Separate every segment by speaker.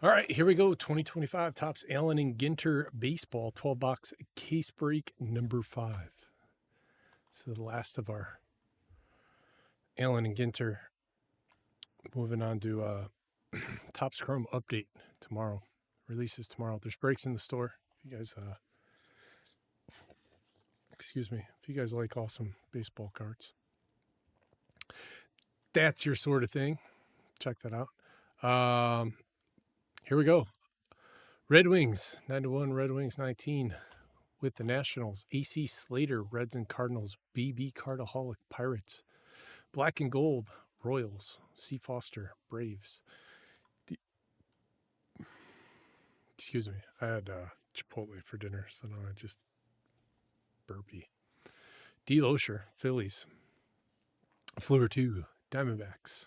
Speaker 1: All right, here we go. 2025 Topps Allen and Ginter Baseball 12 box case break number 5. So the last of our Allen and Ginter. Moving on to Topps Chrome update tomorrow. Releases tomorrow. There's breaks in the store. If you guys, if you guys like awesome baseball cards, that's your sort of thing. Check that out. Here we go. Red Wings, 9-1, Red Wings 19 with the Nationals. AC Slater, Reds and Cardinals. BB Cardaholic, Pirates. Black and Gold, Royals. C. Foster, Braves. Excuse me, I had Chipotle for dinner, so now I just burpy. D. Loescher, Phillies. Fleur 2, Diamondbacks.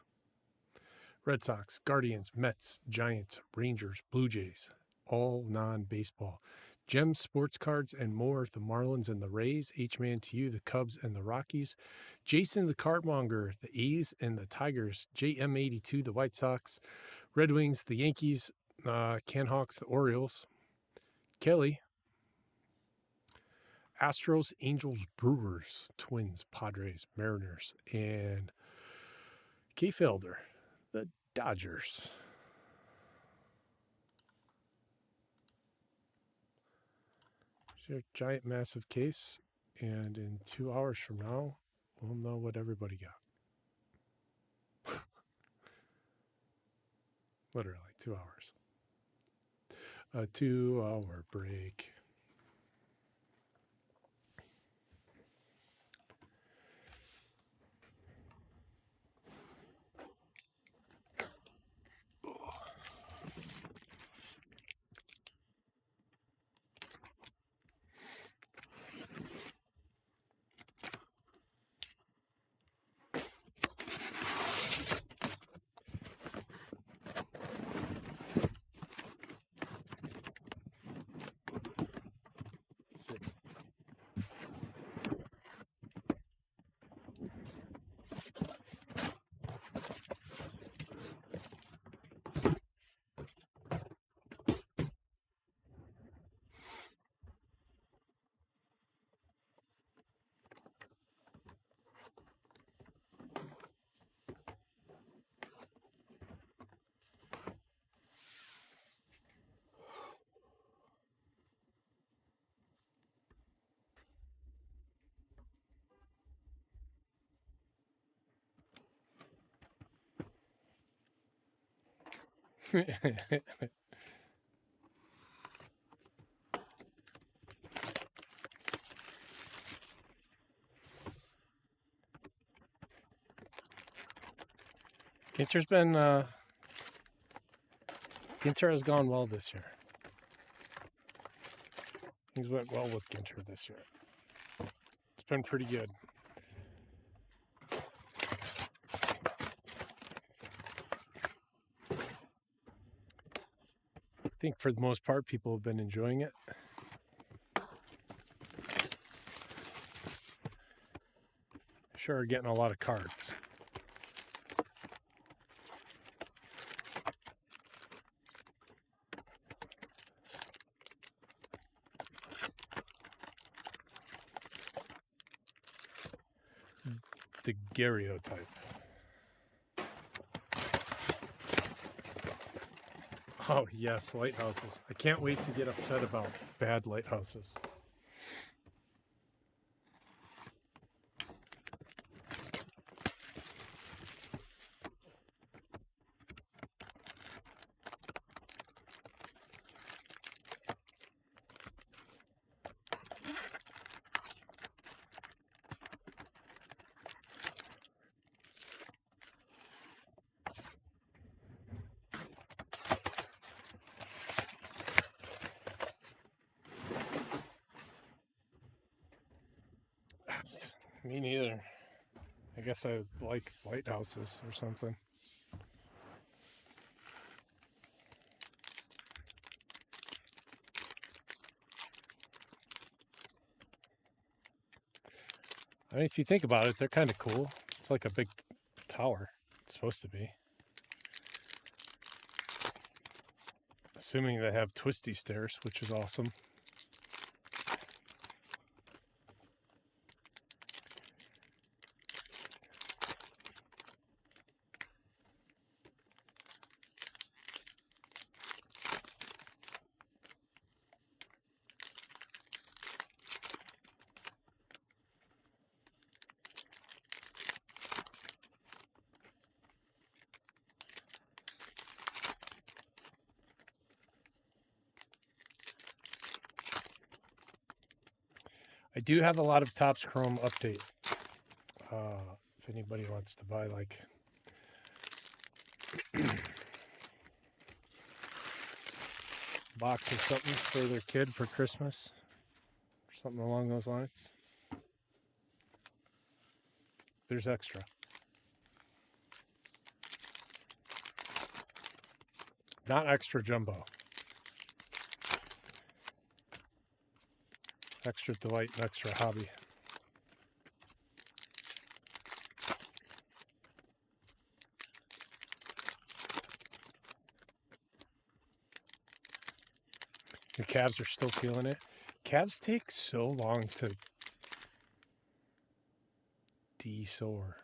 Speaker 1: Red Sox, Guardians, Mets, Giants, Rangers, Blue Jays. All non-baseball. Gems, sports cards, and more. The Marlins and the Rays. H-Man to you, the Cubs and the Rockies. Jason the Cardmonger, the A's and the Tigers. JM82, the White Sox. Red Wings, the Yankees. Ken Hawks, the Orioles. Kelly. Astros, Angels, Brewers, Twins, Padres, Mariners, and K. Felder, the Dodgers. Your giant, massive case, and in 2 hours from now, we'll know what everybody got. Literally 2 hours. A 2-hour break. Ginter has gone well this year. Things went well with Ginter this year. It's been pretty good. I think for the most part, people have been enjoying it. Sure are getting a lot of cards. The Garriotype. Oh, yes, lighthouses. I can't wait to get upset about bad lighthouses. Me neither. I guess I like lighthouses or something. I mean, if you think about it, they're kind of cool. It's like a big tower. It's supposed to be. Assuming they have twisty stairs, which is awesome. I do have a lot of Topps Chrome update. If anybody wants to buy like box or something for their kid for Christmas or something along those lines, there's extra. Not extra jumbo. Extra delight and extra hobby. The Cavs are still feeling it. Cavs take so long to de-soar.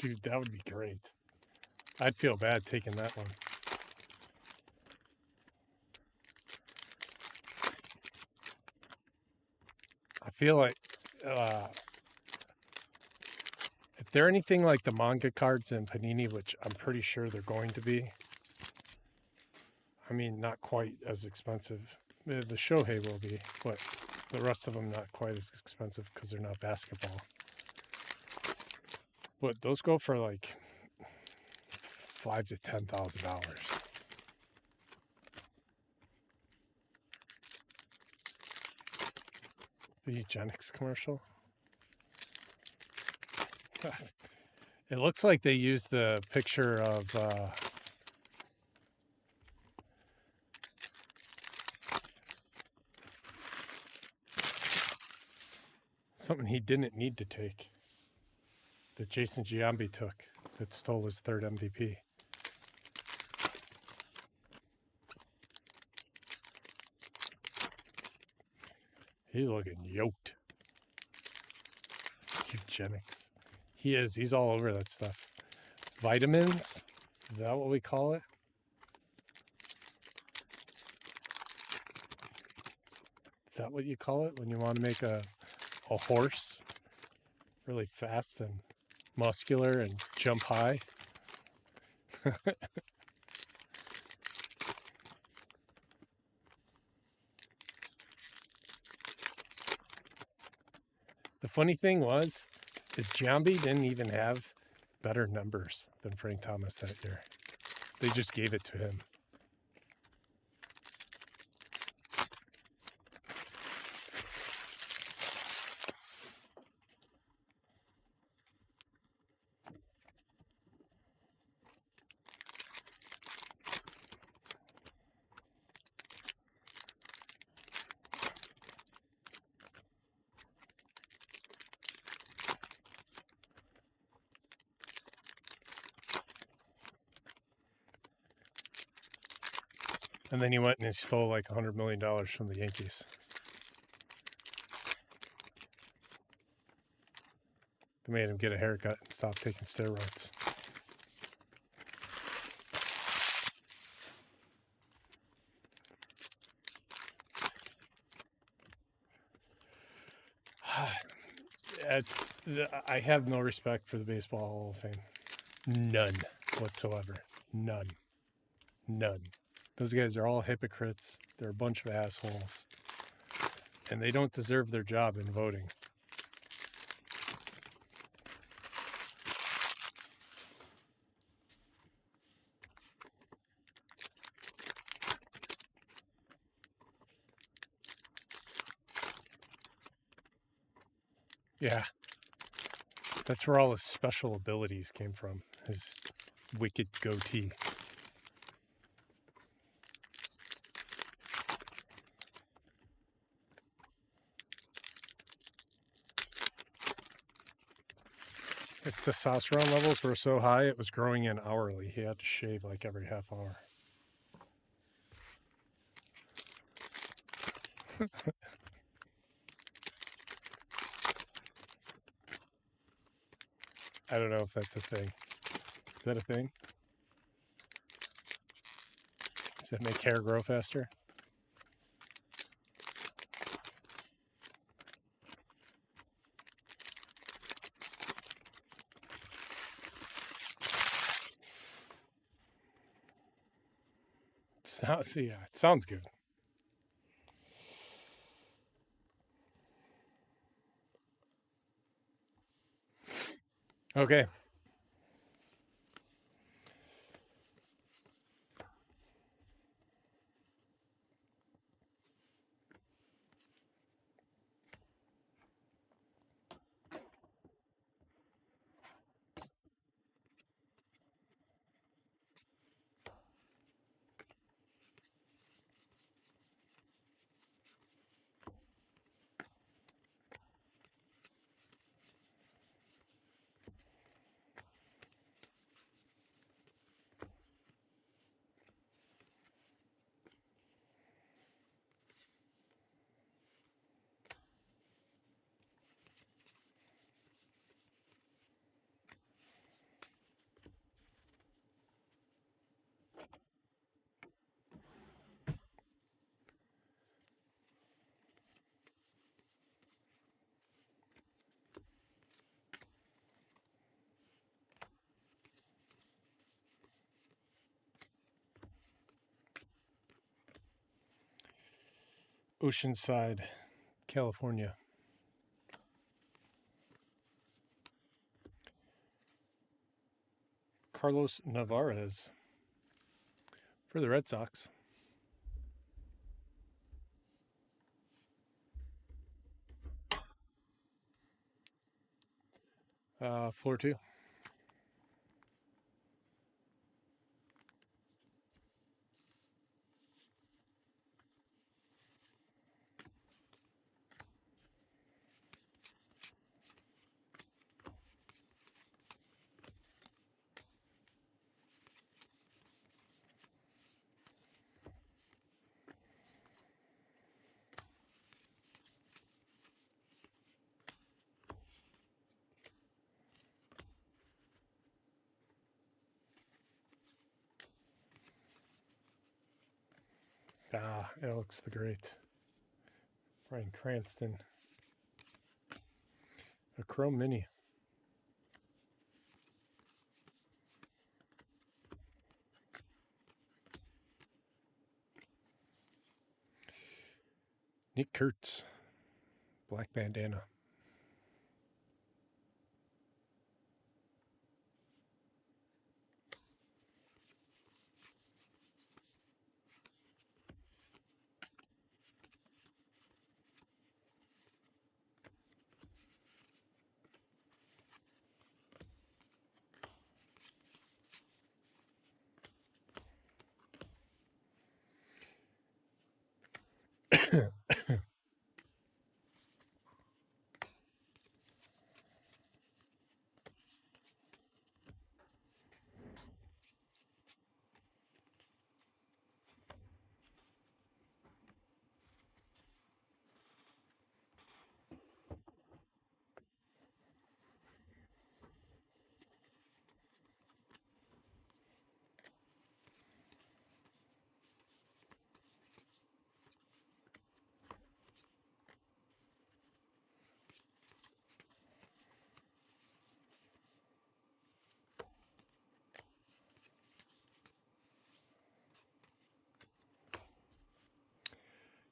Speaker 1: Dude, that would be great. I'd feel bad taking that one. I feel like if they're anything like the manga cards in Panini, which I'm pretty sure they're going to be, I mean, not quite as expensive. The Shohei will be, but the rest of them not quite as expensive because they're not basketball. But those go for like $5,000 to $10,000. The eugenics commercial. It looks like they used the picture of something he didn't need to take, that Jason Giambi took, that stole his third MVP. He's looking yoked. Eugenics. He is. He's all over that stuff. Vitamins? Is that what we call it? Is that what you call it when you want to make a horse really fast and muscular and jump high? The funny thing is Giambi didn't even have better numbers than Frank Thomas that year. They just gave it to him. And then he went and he stole like $100 million from the Yankees. They made him get a haircut and stop taking steroids. I have no respect for the Baseball Hall of Fame. None whatsoever. None. Those guys are all hypocrites. They're a bunch of assholes. and they don't deserve their job in voting. Yeah. That's where all his special abilities came from. His wicked goatee. His testosterone levels were so high, it was growing in hourly. He had to shave like every half hour. I don't know if that's a thing. Is that a thing? Does that make hair grow faster? Yeah, it sounds good. Okay. Oceanside, California. Carlos Navarez for the Red Sox. Floor 2. Alex the Great. Brian Cranston. A Chrome Mini. Nick Kurtz. Black bandana.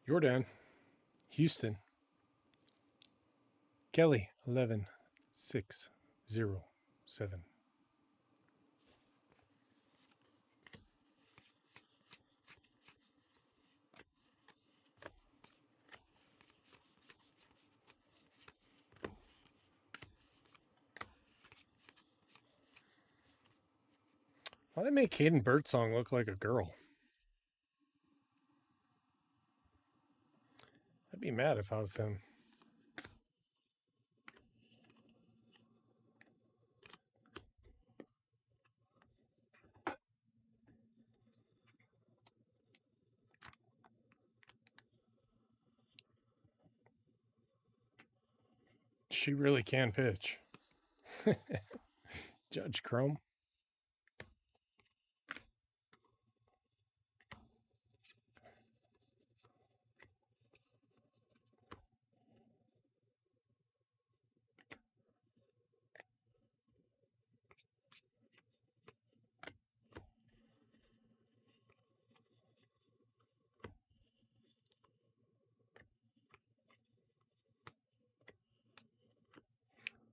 Speaker 1: Jordan. Houston. Kelly, 11607. Why they make Hayden Birdsong look like a girl? I'd be mad if I was him. She really can pitch. Judge Chrome.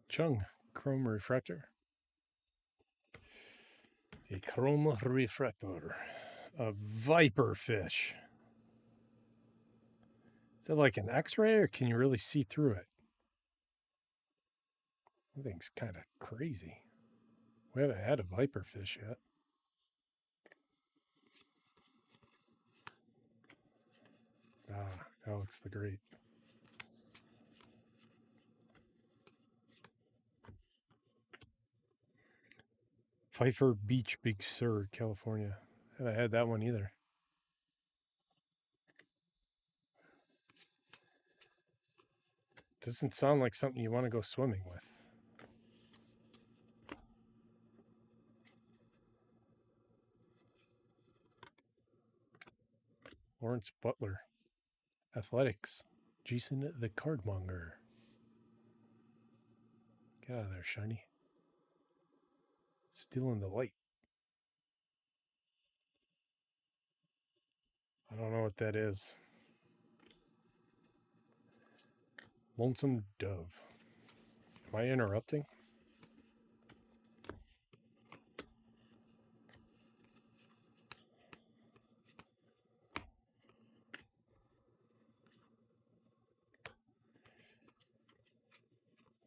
Speaker 1: Chung, Chrome Refractor. A Chrome Refractor. A Viper fish. Is it like an X-ray or can you really see through it? That thing's kind of crazy. We haven't had a Viper fish yet. Ah, Alex the Great. Pfeiffer Beach, Big Sur, California. Haven't had that one either. Doesn't sound like something you want to go swimming with. Lawrence Butler. Athletics. Jason the Cardmonger. Get out of there, Shiny. Stealing the light. I don't know what that is. Lonesome Dove. Am I interrupting?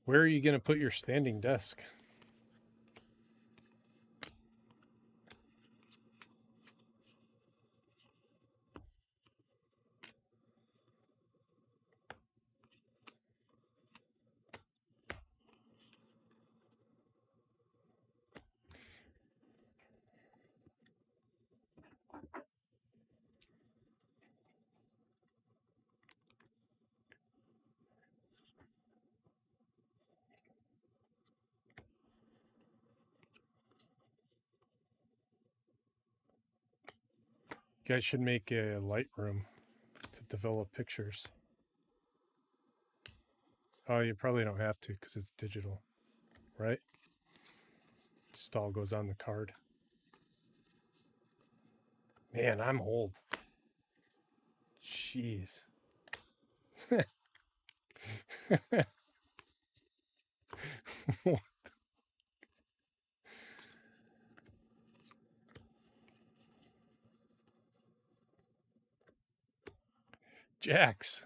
Speaker 1: Where are you going to put your standing desk? You guys should make a Lightroom to develop pictures. Oh, you probably don't have to because it's digital, right? Just all goes on the card. Man, I'm old. Jeez. Jax.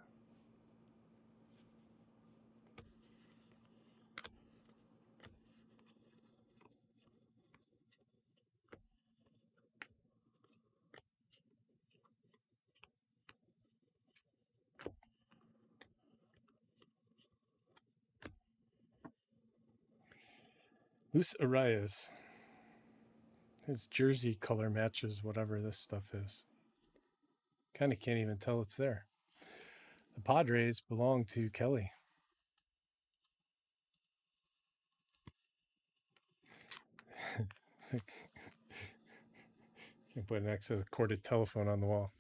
Speaker 1: Luis Arias. His jersey color matches whatever this stuff is. Kind of can't even tell it's there. The Padres belong to Kelly. Can put next to the corded telephone on the wall.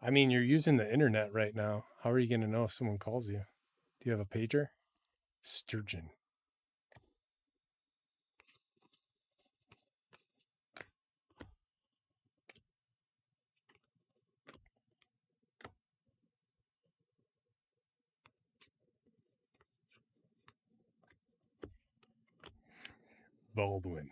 Speaker 1: I mean, you're using the internet right now. How are you going to know if someone calls you? Do you have a pager? Sturgeon. Baldwin.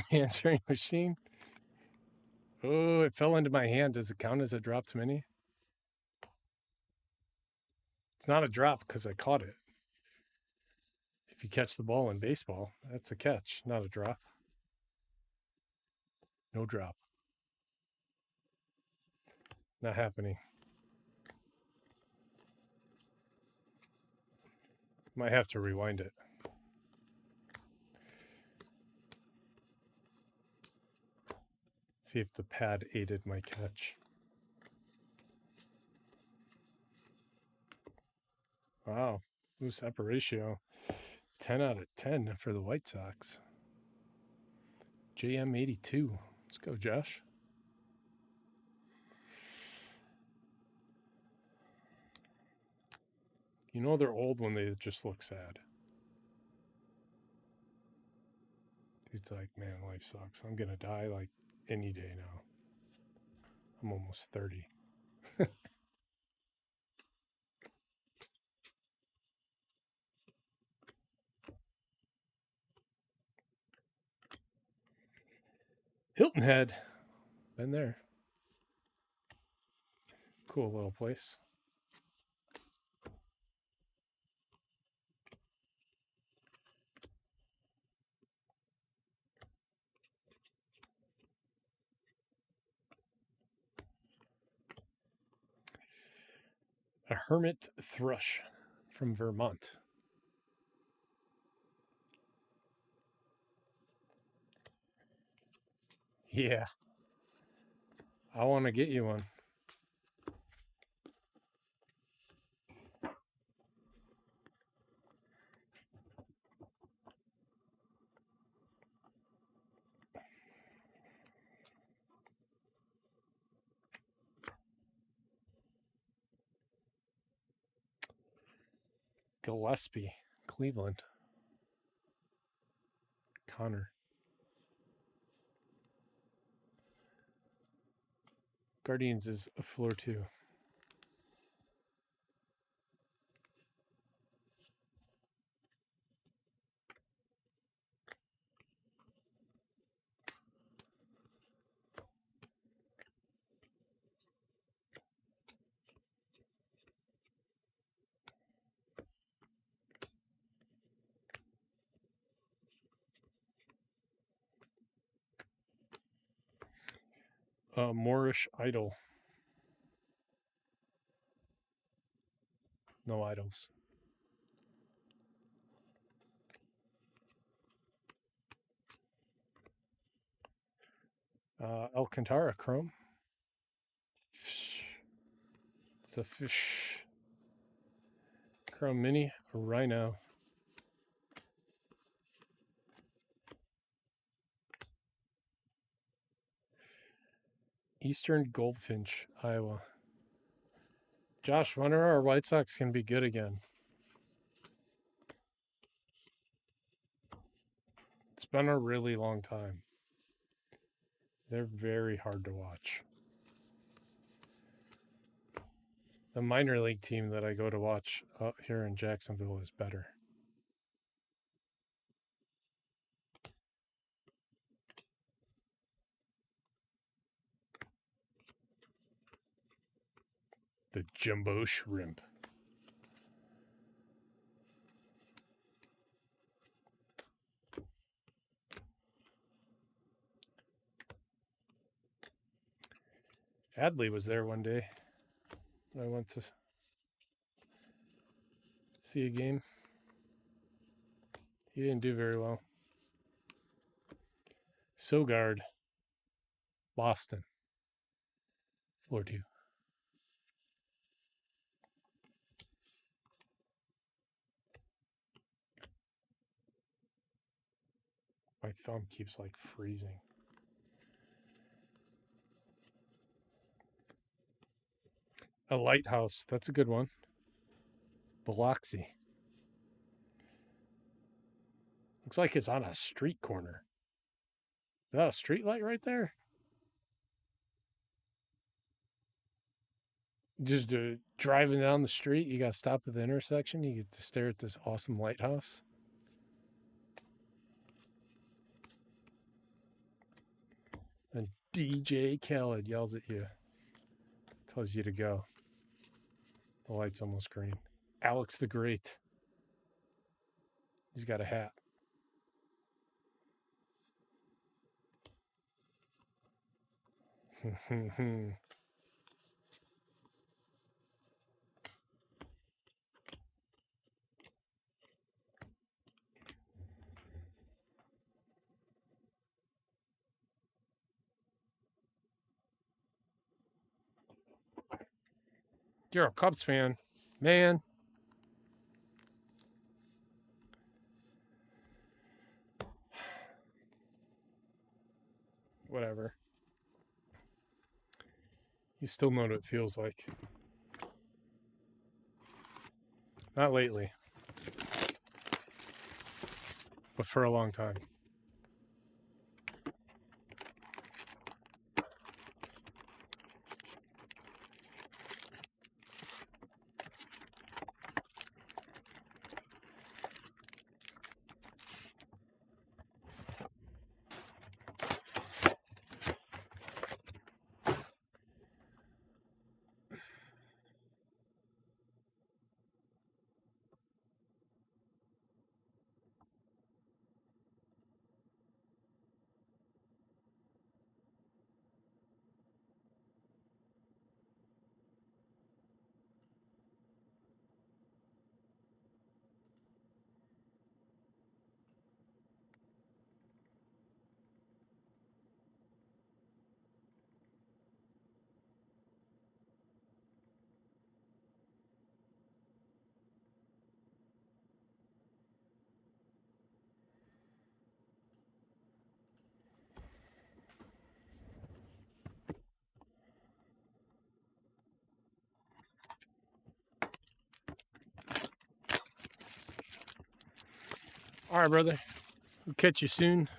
Speaker 1: Answering machine. Oh, it fell into my hand. Does it count as a dropped mini? It's not a drop because I caught it. If you catch the ball in baseball, that's a catch, not a drop. No drop. Not happening. Might have to rewind it. See if the pad aided my catch. Wow. Loose apparatio. 10 out of 10 for the White Sox. JM82. Let's go, Josh. You know they're old when they just look sad. It's like, man, life sucks. I'm going to die like any day now. I'm almost 30. Hilton Head. Been there. Cool little place. A hermit thrush from Vermont. Yeah. I want to get you one. Gillespie, Cleveland. Connor. Guardians is a floor 2. Moorish Idol. No idols. Alcantara Chrome. It's a fish. Chrome Mini. Rhino. Eastern Goldfinch, Iowa. Josh, when are our White Sox going to be good again? It's been a really long time. They're very hard to watch. The minor league team that I go to watch out here in Jacksonville is better. The Jumbo Shrimp. Adley was there one day. I went to see a game. He didn't do very well. Sogard, Boston. Floor 2. My thumb keeps like freezing. A lighthouse. That's a good one. Biloxi. Looks like it's on a street corner. Is that a street light right there? Just driving down the street, you got to stop at the intersection. You get to stare at this awesome lighthouse. And DJ Khaled yells at you, tells you to go. The light's almost green. Alex the Great. He's got a hat. You're a Cubs fan, man. Whatever. You still know what it feels like. Not lately, but for a long time. All right, brother. We'll catch you soon.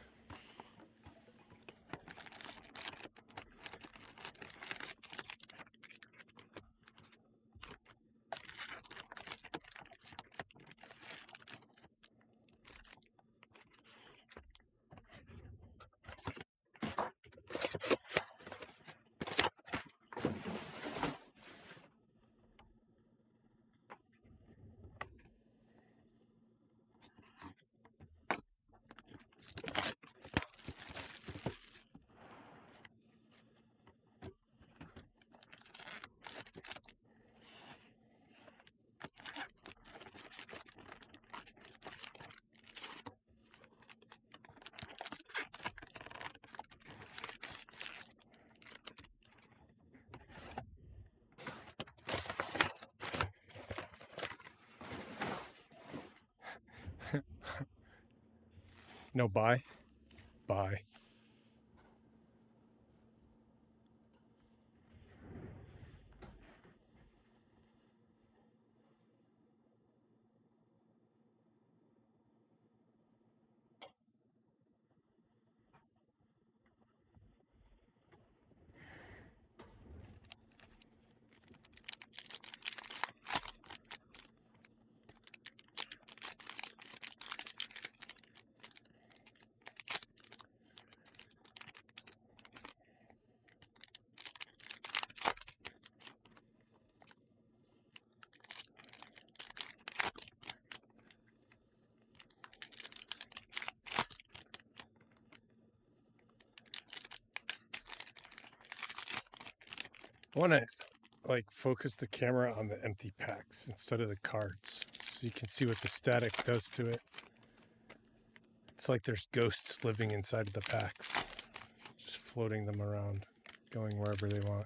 Speaker 1: No, bye. Bye. I want to like focus the camera on the empty packs instead of the cards so you can see what the static does to it. It's like there's ghosts living inside of the packs, just floating them around, going wherever they want.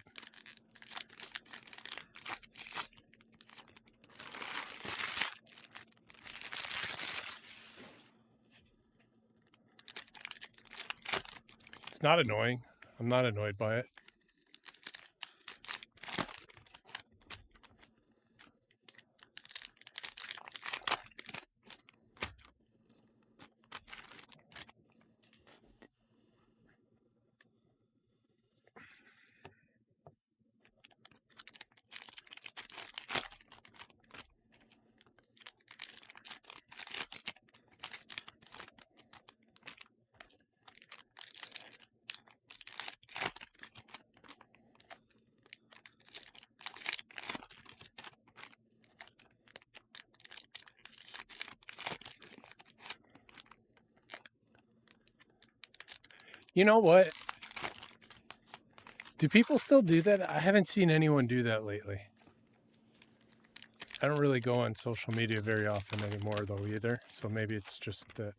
Speaker 1: It's not annoying. I'm not annoyed by it. You know what? Do people still do that? I haven't seen anyone do that lately. I don't really go on social media very often anymore, though, either. So maybe it's just that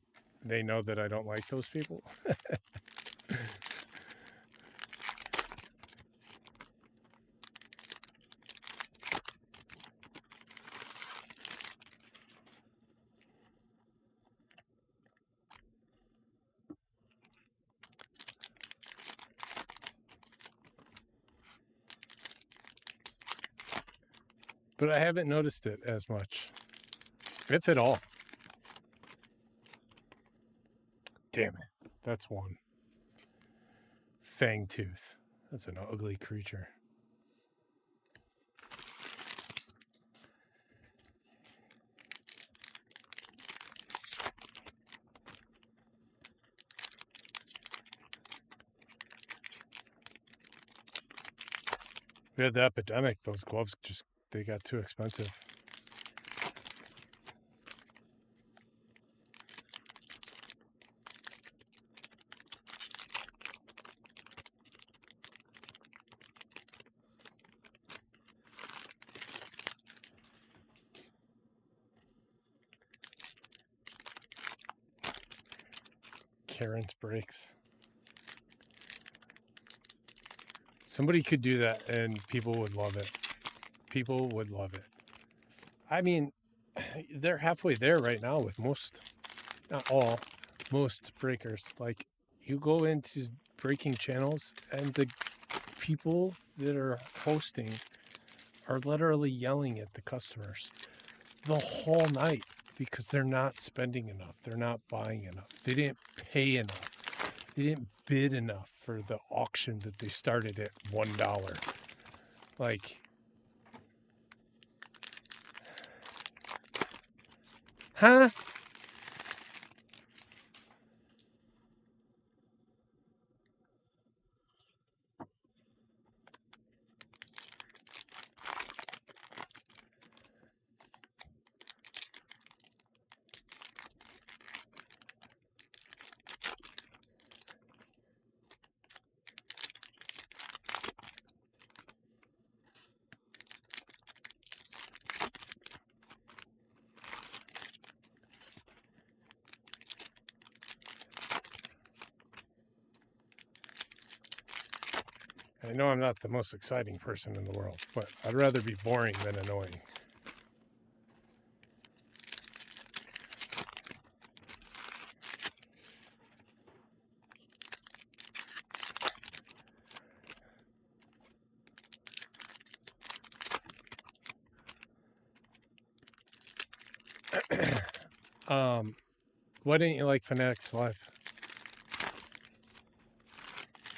Speaker 1: they know that I don't like those people. But I haven't noticed it as much, if at all. Damn it. That's one. Fangtooth. That's an ugly creature. We had the epidemic. Those gloves they got too expensive. Karen's brakes. Somebody could do that and people would love it. People would love it. I mean, they're halfway there right now with most, not all, most breakers. Like, you go into breaking channels and the people that are hosting are literally yelling at the customers the whole night because they're not spending enough. They're not buying enough. They didn't pay enough. They didn't bid enough for the auction that they started at $1. Like, huh? I know I'm not the most exciting person in the world, but I'd rather be boring than annoying. Why didn't you like Fanatics Live?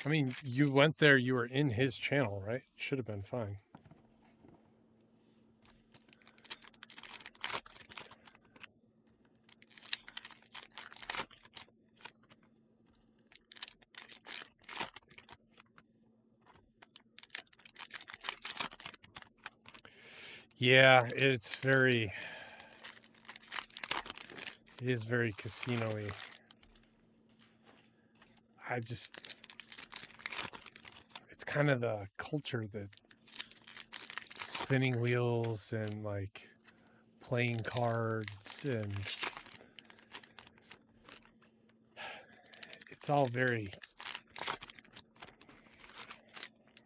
Speaker 1: I mean, you went there, you were in his channel, right? Should have been fine. Yeah, it is very casino-y. It's kind of the culture that spinning wheels and like playing cards, and it's all very,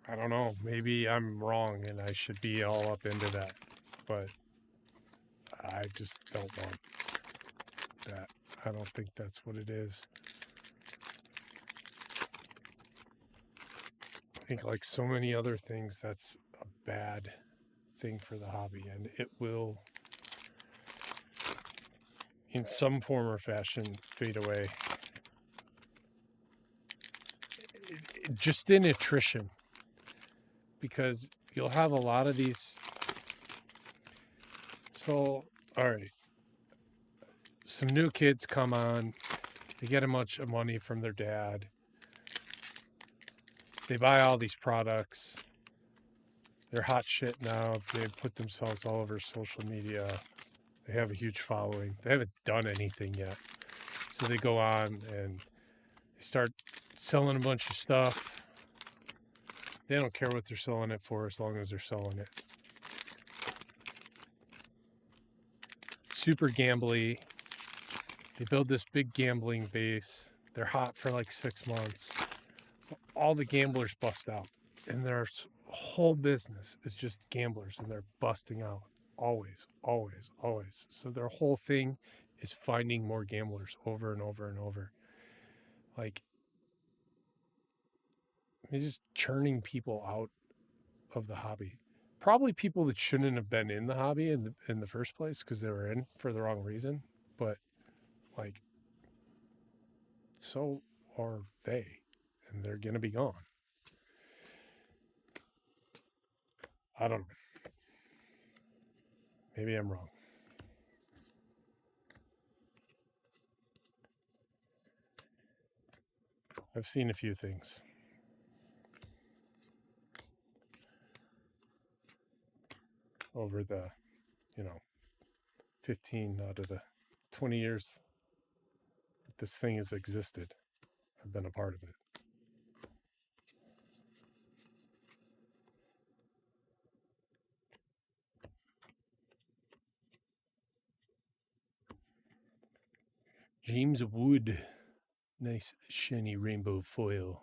Speaker 1: I don't know, maybe I'm wrong and I should be all up into that, but I just don't want that. I don't think that's what it is. think, like so many other things, that's a bad thing for the hobby, and it will, in some form or fashion, fade away. Just in attrition, because you'll have a lot of these. So, all right, some new kids come on, they get a bunch of money from their dad, they buy all these products, they're hot shit now, they put themselves all over social media, they have a huge following, they haven't done anything yet, so they go on and they start selling a bunch of stuff. They don't care what they're selling it for as long as they're selling it. Super gambly. They build this big gambling base. They're hot for like 6 months. All the gamblers bust out. And their whole business is just gamblers, and they're busting out. Always, always, always. So their whole thing is finding more gamblers over and over and over. Like, they're just churning people out of the hobby. Probably people that shouldn't have been in the hobby in the first place, because they were in for the wrong reason. But like, so are they, and they're gonna be gone. I don't know. Maybe I'm wrong. I've seen a few things over the, 15 out of the 20 years that this thing has existed. I've been a part of it. James Wood. Nice shiny rainbow foil.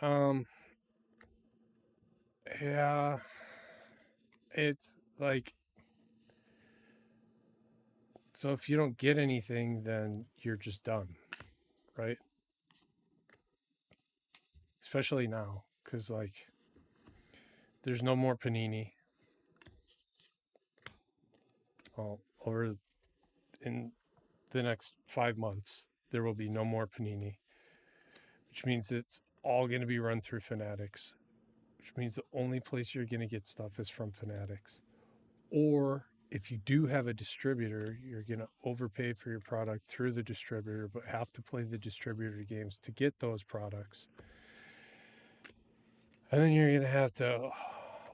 Speaker 1: Um, yeah, it's like, so if you don't get anything, then you're just done, right? Especially now, because like, there's no more Panini. Well, over in the next 5 months, there will be no more Panini, which means it's all going to be run through Fanatics, which means the only place you're going to get stuff is from Fanatics. Or if you do have a distributor, you're going to overpay for your product through the distributor, but have to play the distributor games to get those products. And then you're going to have to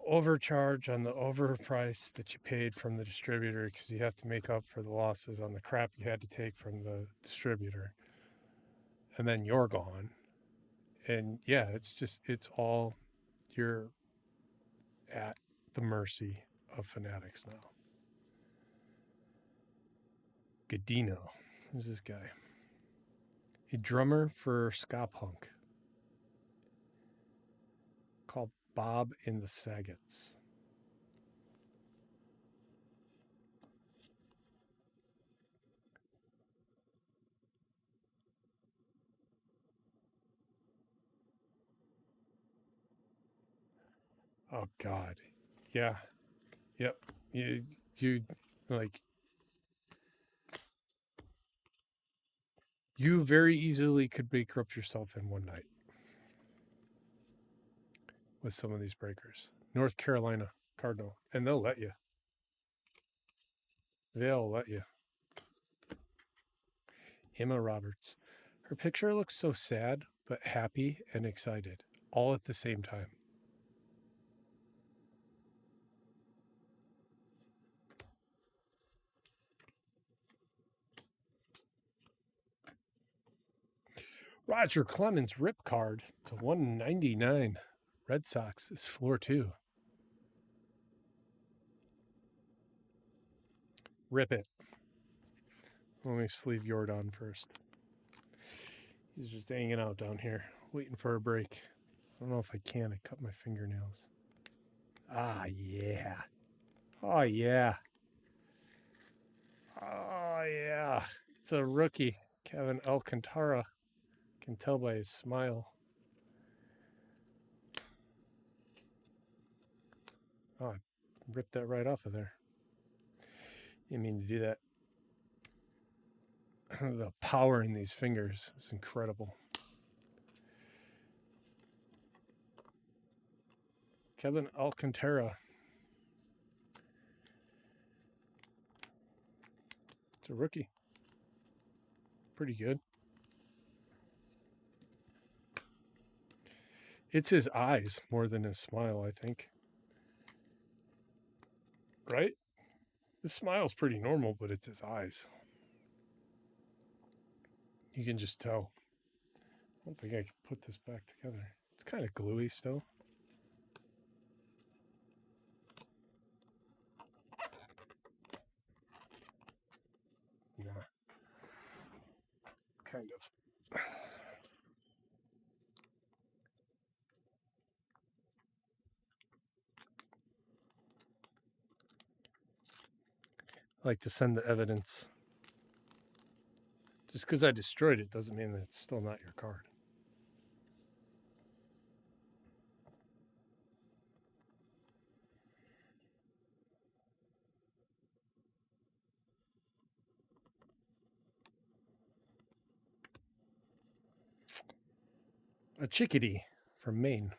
Speaker 1: overcharge on the overprice that you paid from the distributor, because you have to make up for the losses on the crap you had to take from the distributor. And then you're gone. And yeah, it's all, you're at the mercy of Fanatics now. Godino. Who's this guy? A drummer for ska punk called Bob in the Saggets. Oh God. Yeah. Yep. You like, you very easily could bankrupt yourself in one night with some of these breakers. North Carolina Cardinal. And they'll let you. They'll let you. Emma Roberts. Her picture looks so sad, but happy and excited, all at the same time. Roger Clemens rip card to 199. Red Sox is floor 2. Rip it. Let me sleeve Jordan first. He's just hanging out down here, waiting for a break. I don't know if I can. I cut my fingernails. Ah, yeah. Oh, yeah. It's a rookie, Kevin Alcantara. Can tell by his smile. Oh, I ripped that right off of there. Didn't mean to do that. The power in these fingers is incredible. Kevin Alcantara. It's a rookie. Pretty good. It's his eyes more than his smile, I think. Right? His smile's pretty normal, but it's his eyes. You can just tell. I don't think I can put this back together. It's kind of gluey still. Nah. Kind of. I like to send the evidence. Just because I destroyed it doesn't mean that it's still not your card. A chickadee from Maine.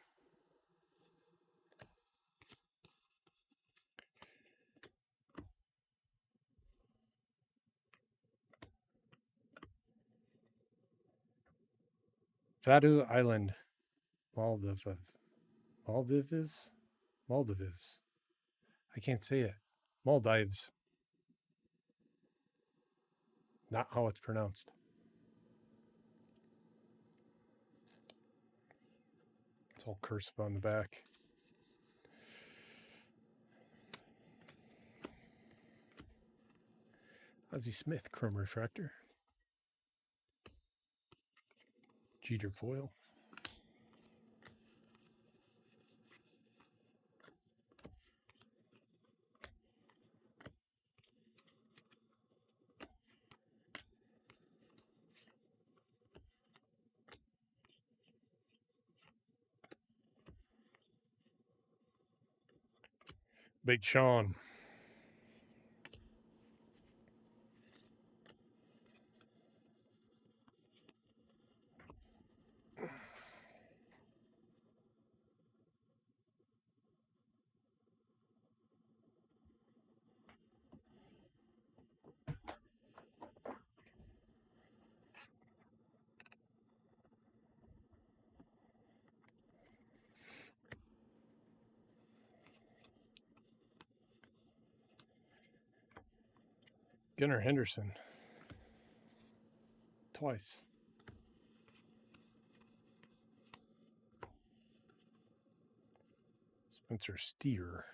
Speaker 1: Vadu Island, Maldives. Maldives? Maldives. I can't say it. Maldives. Not how it's pronounced. It's all cursive on the back. Ozzie Smith, chrome refractor. Jeter foil. Big Sean. Gunnar Henderson. Twice. Spencer Steer.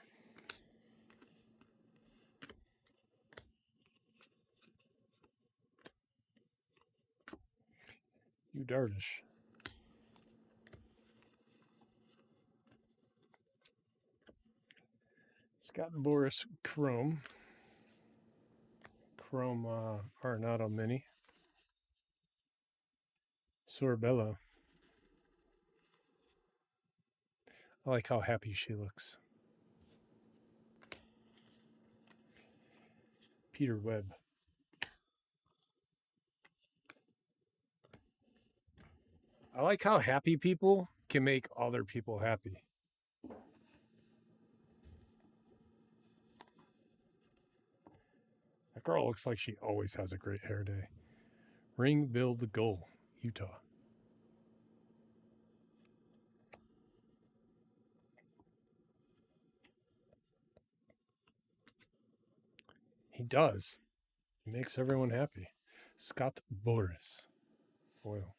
Speaker 1: Yu Darvish. Scott Boras Chrome. Chrome Arenado Mini. Sorbella. I like how happy she looks. Peter Webb. I like how happy people can make other people happy. That girl looks like she always has a great hair day. Ring Bill the Gull, Utah. He does. He makes everyone happy. Scott Boras. Foil.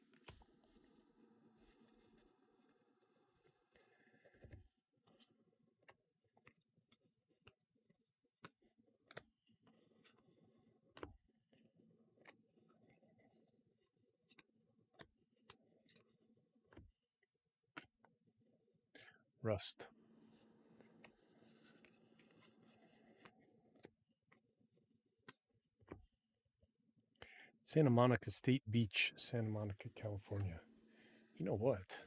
Speaker 1: Rust. Santa Monica State Beach, Santa Monica, California. You know what?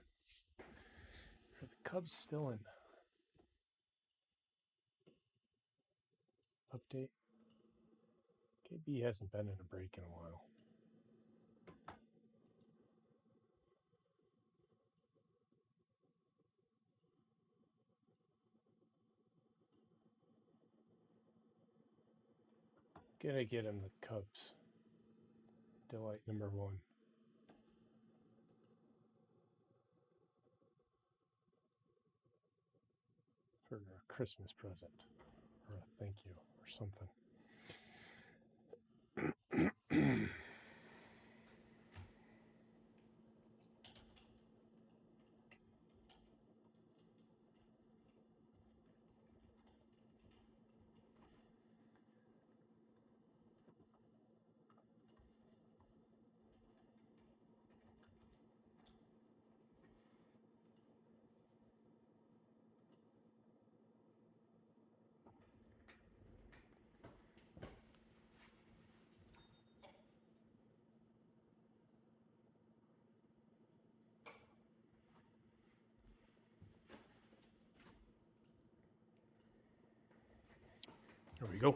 Speaker 1: Are the Cubs still in? Update. KB hasn't been in a break in a while. Gonna get him the Cubs. Delight number 1. For a Christmas present. Or a thank you or something. There we go.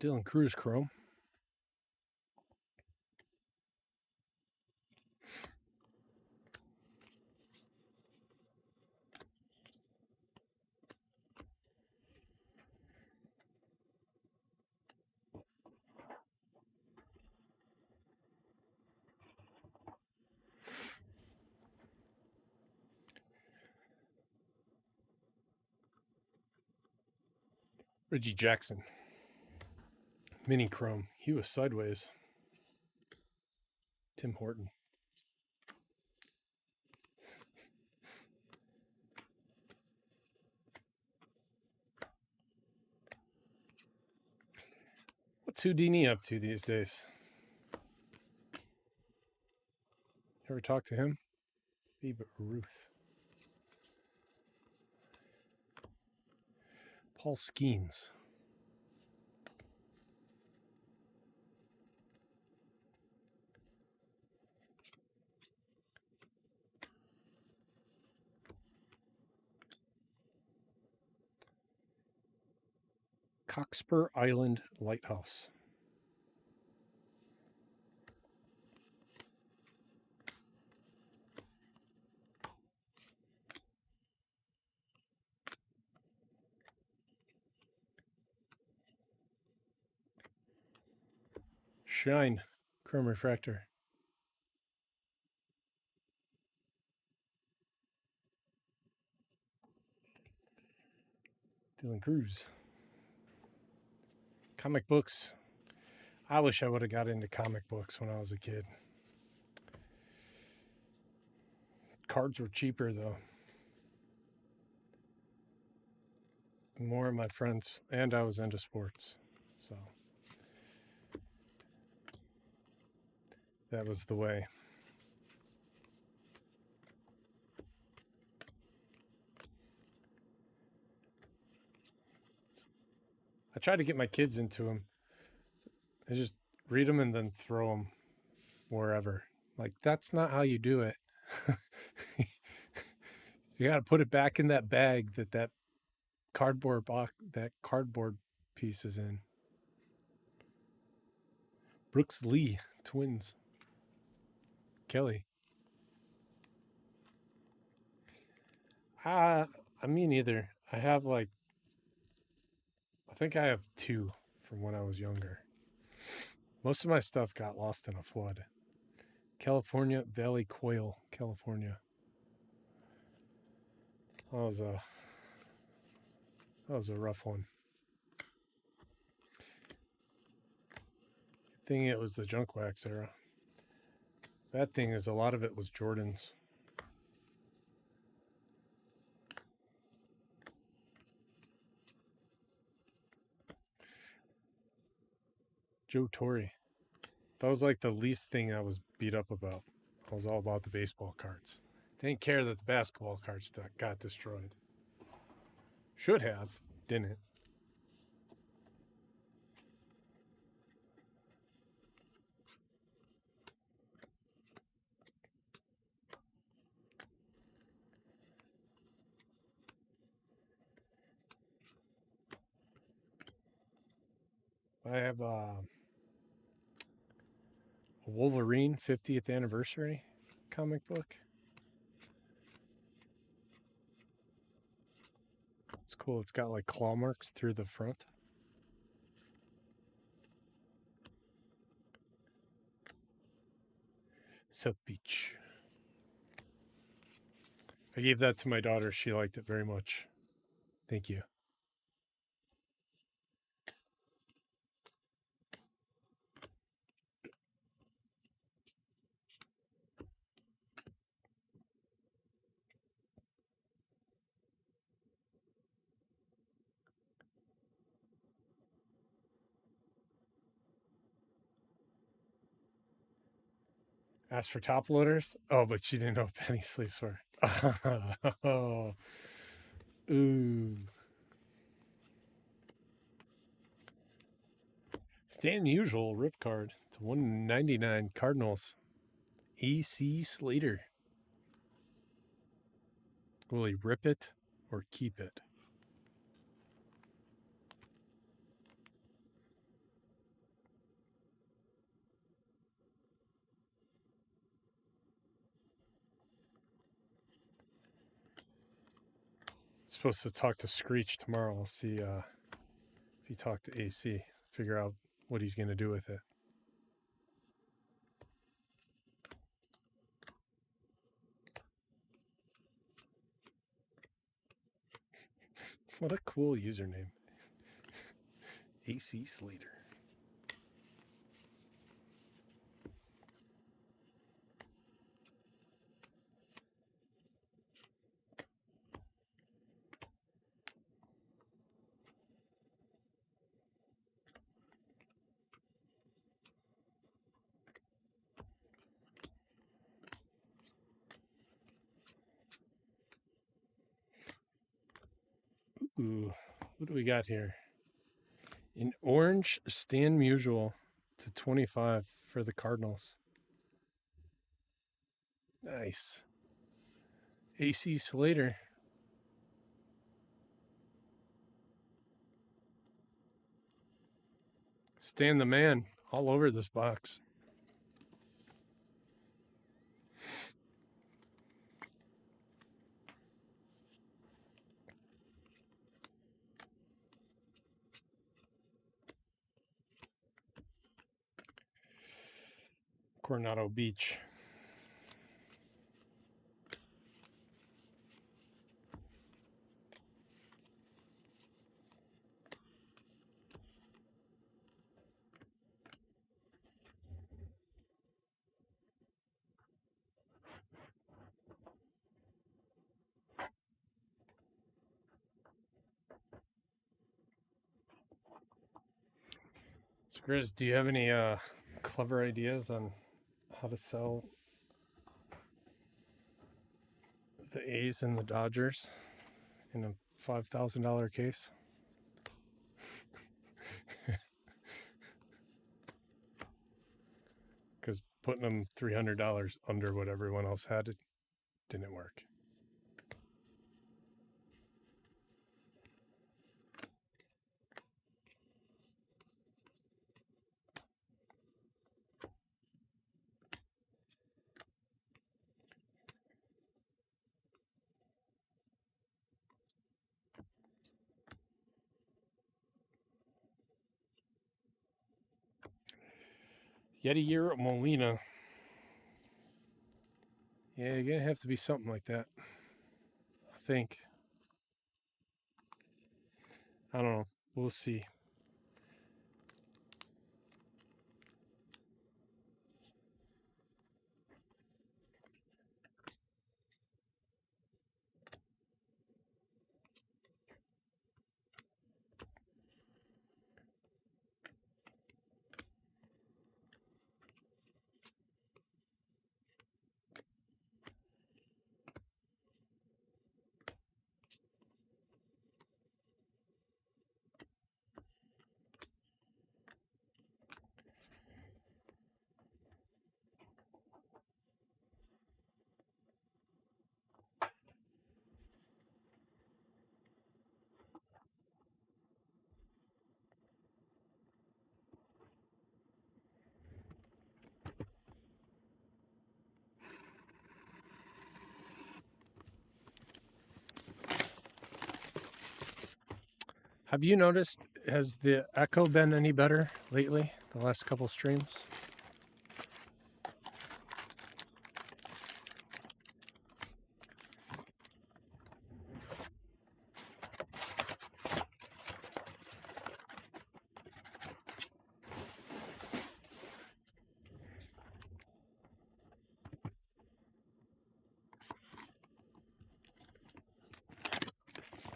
Speaker 1: Dylan Cruz Chrome. Reggie Jackson. Mini Chrome. He was sideways. Tim Horton. What's Houdini up to these days? Ever talk to him? Babe Ruth. Paul Skeens. Cockspur Island Lighthouse. Shine. Chrome Refractor. Dylan Cruz. Comic books. I wish I would have got into comic books when I was a kid. Cards were cheaper though. More of my friends, and I was into sports. So that was the way. I try to get my kids into them. I just read them and then throw them wherever. Like, that's not how you do it. You got to put it back in that bag that cardboard box, that cardboard piece is in. Brooks Lee, twins. Kelly. I mean, either. I have I think I have 2 from when I was younger. Most of my stuff got lost in a flood. California, Valley Quail, California. That was a rough one. Good thing it was the junk wax era. Bad thing is a lot of it was Jordan's. Joe Torre. That was like the least thing I was beat up about. I was all about the baseball cards. Didn't care that the basketball cards got destroyed. Should have. Didn't. I have a Wolverine 50th anniversary comic book. It's cool. It's got like claw marks through the front. So beach. I gave that to my daughter. She liked it very much. Thank you. Asked for top loaders. Oh, but she didn't know what penny sleeves were. Oh, ooh. Stan Usual rip card to 199 Cardinals. AC Slater. Will he rip it or keep it? Supposed to talk to Screech tomorrow. I'll see if he talked to AC. Figure out what he's going to do with it. What a cool username. AC Slater. Ooh, what do we got here? An orange Stan Musial to 25 for the Cardinals. Nice. AC Slater. Stan the man all over this box. Coronado Beach. So, Grizz, do you have any clever ideas on how to sell the A's and the Dodgers in a $5,000 case? Because putting them $300 under what everyone else had, it didn't work. Yet a year at Molina. Yeah, you're gonna have to be something like that. I think. I don't know. We'll see. Have you noticed, has the echo been any better lately, the last couple streams?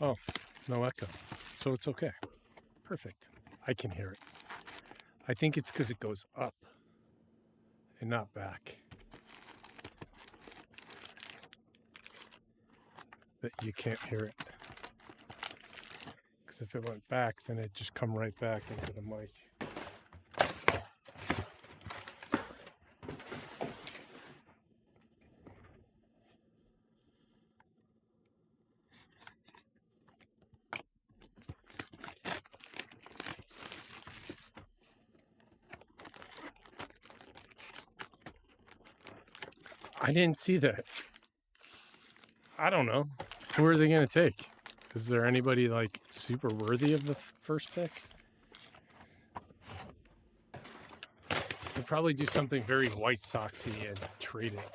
Speaker 1: Oh, no echo. So it's okay. Perfect. I can hear it. I think it's because it goes up and not back. That you can't hear it. Because if it went back, then it'd just come right back into the mic. I didn't see that. I don't know. Who are they going to take? Is there anybody like super worthy of the first pick? They'll probably do something very White Soxy and trade it.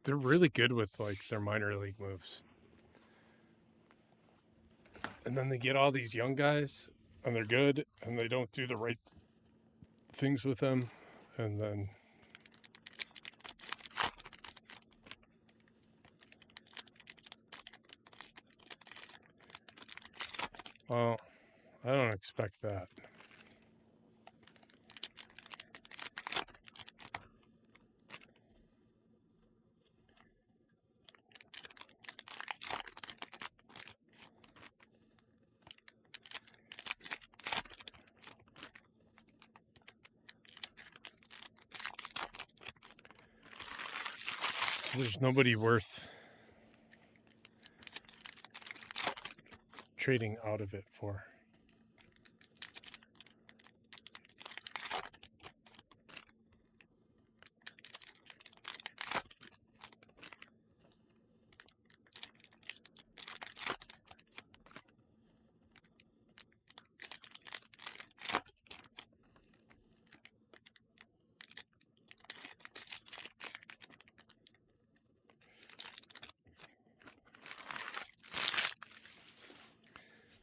Speaker 1: They're really good with like their minor league moves. And then they get all these young guys and they're good and they don't do the right things with them. And then well, I don't expect that. There's nobody worth trading out of it for.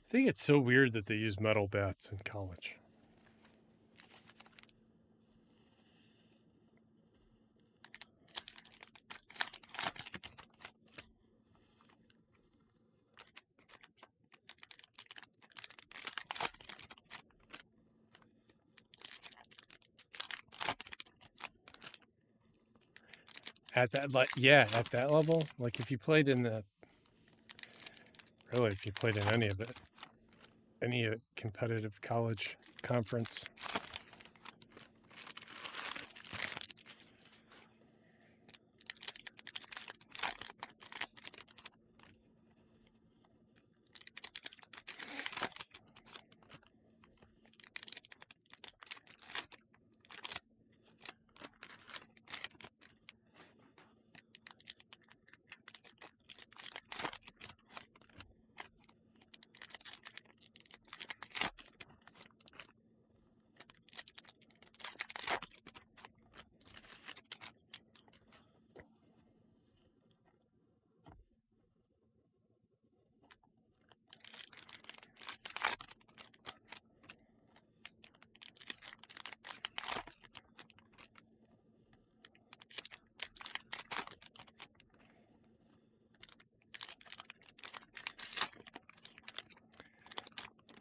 Speaker 1: I think it's so weird that they use metal bats in college. At that, like, yeah, at that level, like if you played in the, really, if you played in any of it, any competitive college conference,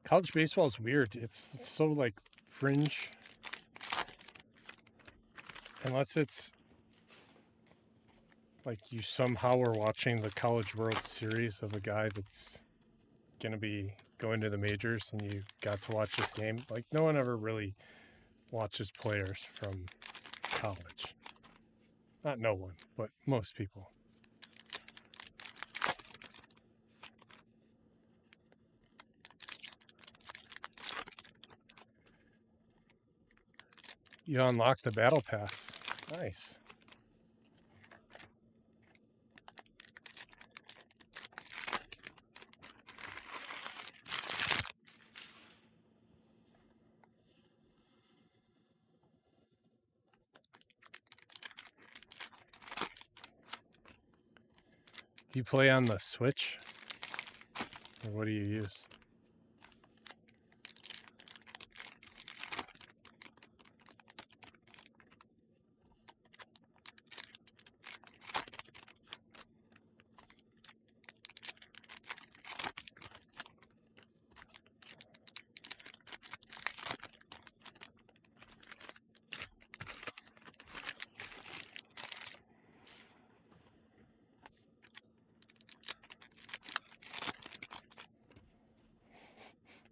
Speaker 1: College baseball is weird. It's so like fringe. Unless it's like you somehow are watching the College World Series of a guy that's going to be going to the majors and you got to watch this game. Like, no one ever really watches players from college. Not no one, but most people. You unlock the battle pass. Nice. Do you play on the Switch? Or what do you use?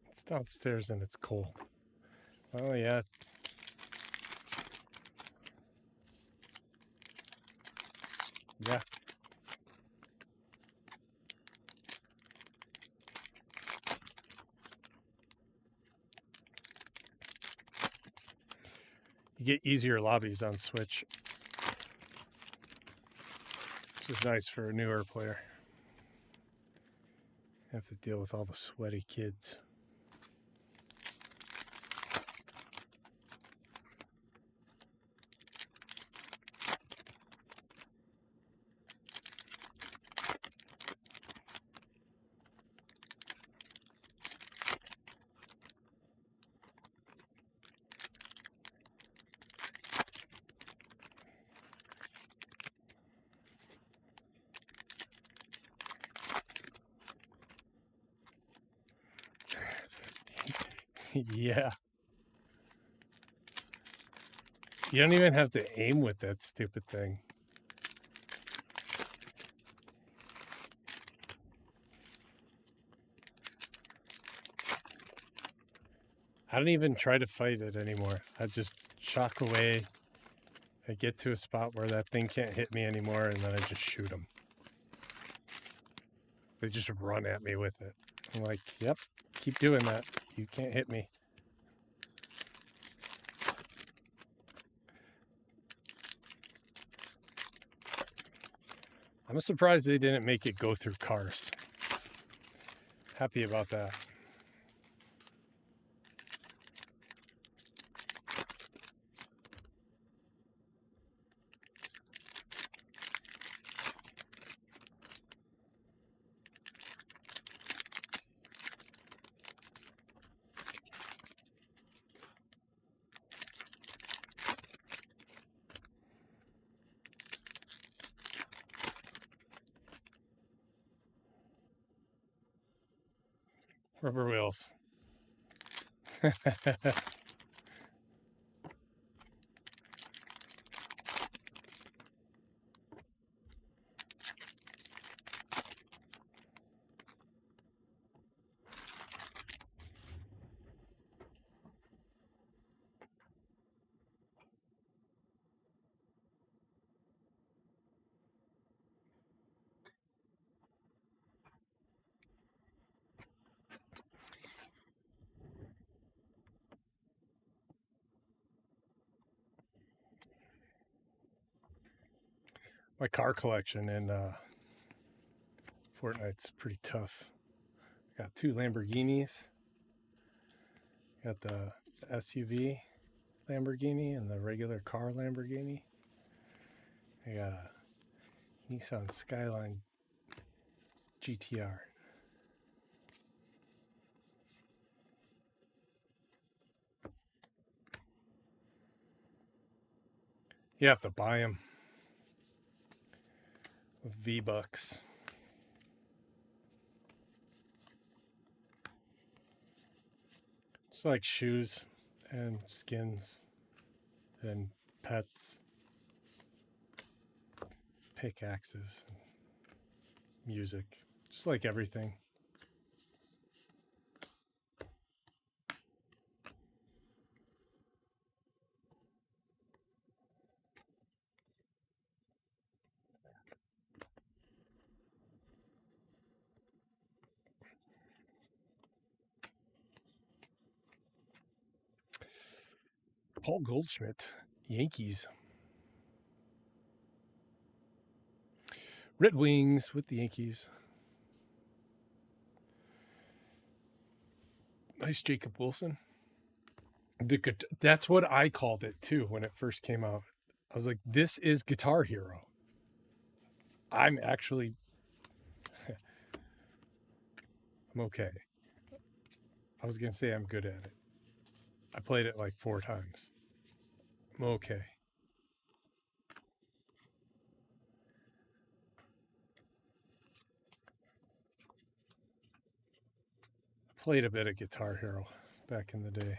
Speaker 1: It's downstairs and it's cold. Oh, yeah. Yeah. You get easier lobbies on Switch, which is nice for a newer player. You have to deal with all the sweaty kids. Yeah. You don't even have to aim with that stupid thing. I don't even try to fight it anymore. I just shock away. I get to a spot where that thing can't hit me anymore, and then I just shoot them. They just run at me with it. I'm like, yep, keep doing that. You can't hit me. I'm surprised they didn't make it go through cars. Happy about that. Rubber wheels. My car collection in Fortnite's pretty tough. Got 2 Lamborghinis. Got the SUV Lamborghini and the regular car Lamborghini. I got a Nissan Skyline GTR. You have to buy them with V-Bucks. It's like shoes and skins and pets, pickaxes, music, just like everything. Paul Goldschmidt, Yankees. Red Wings with the Yankees. Nice Jacob Wilson. That's what I called it too when it first came out. I was like, this is Guitar Hero. I'm actually, I'm okay. I was going to say I'm good at it. I played it like 4 times. I'm okay. Played a bit of Guitar Hero back in the day.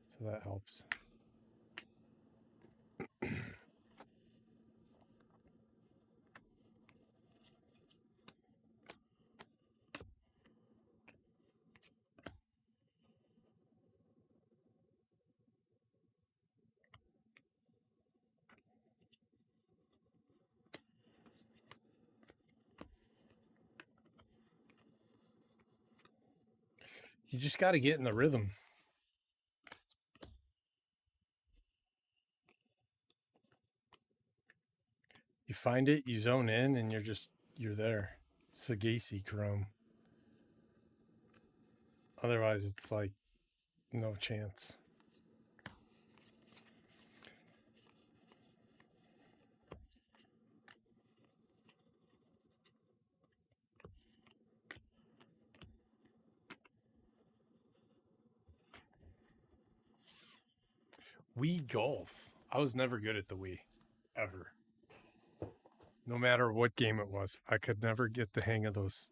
Speaker 1: So that helps. You just got to get in the rhythm. You find it, you zone in, and you're there. Sagacey Chrome. Otherwise, it's like no chance. Wii Golf. I was never good at the Wii, ever. No matter what game it was, I could never get the hang of those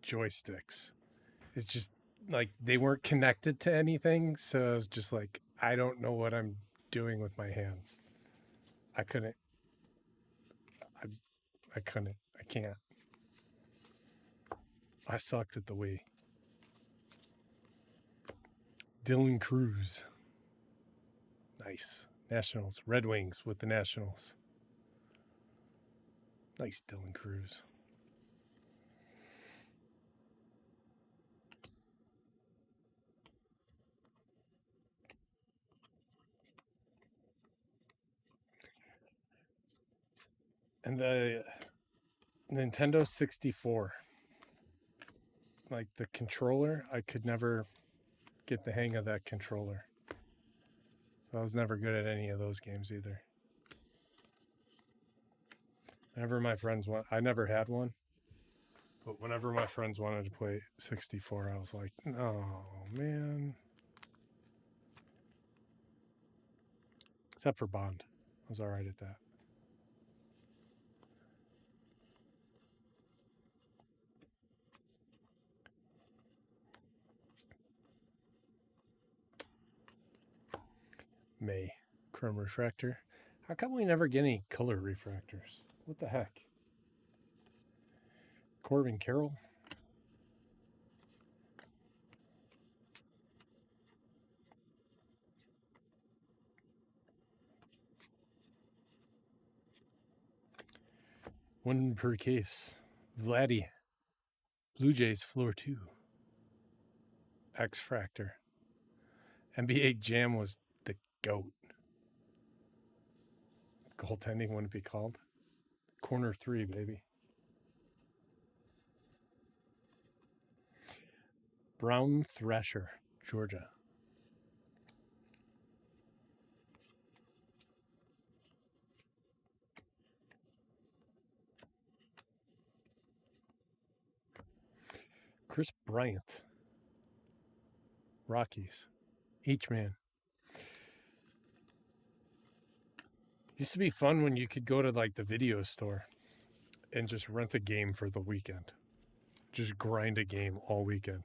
Speaker 1: joysticks. It's just like they weren't connected to anything, so I was just like, I don't know what I'm doing with my hands. I couldn't. I couldn't. I can't. I sucked at the Wii. Dylan Cruz. Nice. Nationals. Red Wings with the Nationals. Nice Dylan Cruz. And the Nintendo 64. Like the controller, I could never get the hang of that controller. So I was never good at any of those games either. Whenever my friends I never had one. But whenever my friends wanted to play 64, I was like, oh, man. Except for Bond. I was all right at that. May. Chrome refractor. How come we never get any color refractors? What the heck? Corbin Carroll. One per case. Vladdy. Blue Jays floor 2. X Fractor. NBA Jam was the GOAT. Goaltending wouldn't be called. Corner 3, baby. Brown Thrasher, Georgia. Chris Bryant. Rockies. Each man. Used to be fun when you could go to like the video store and just rent a game for the weekend. Just grind a game all weekend.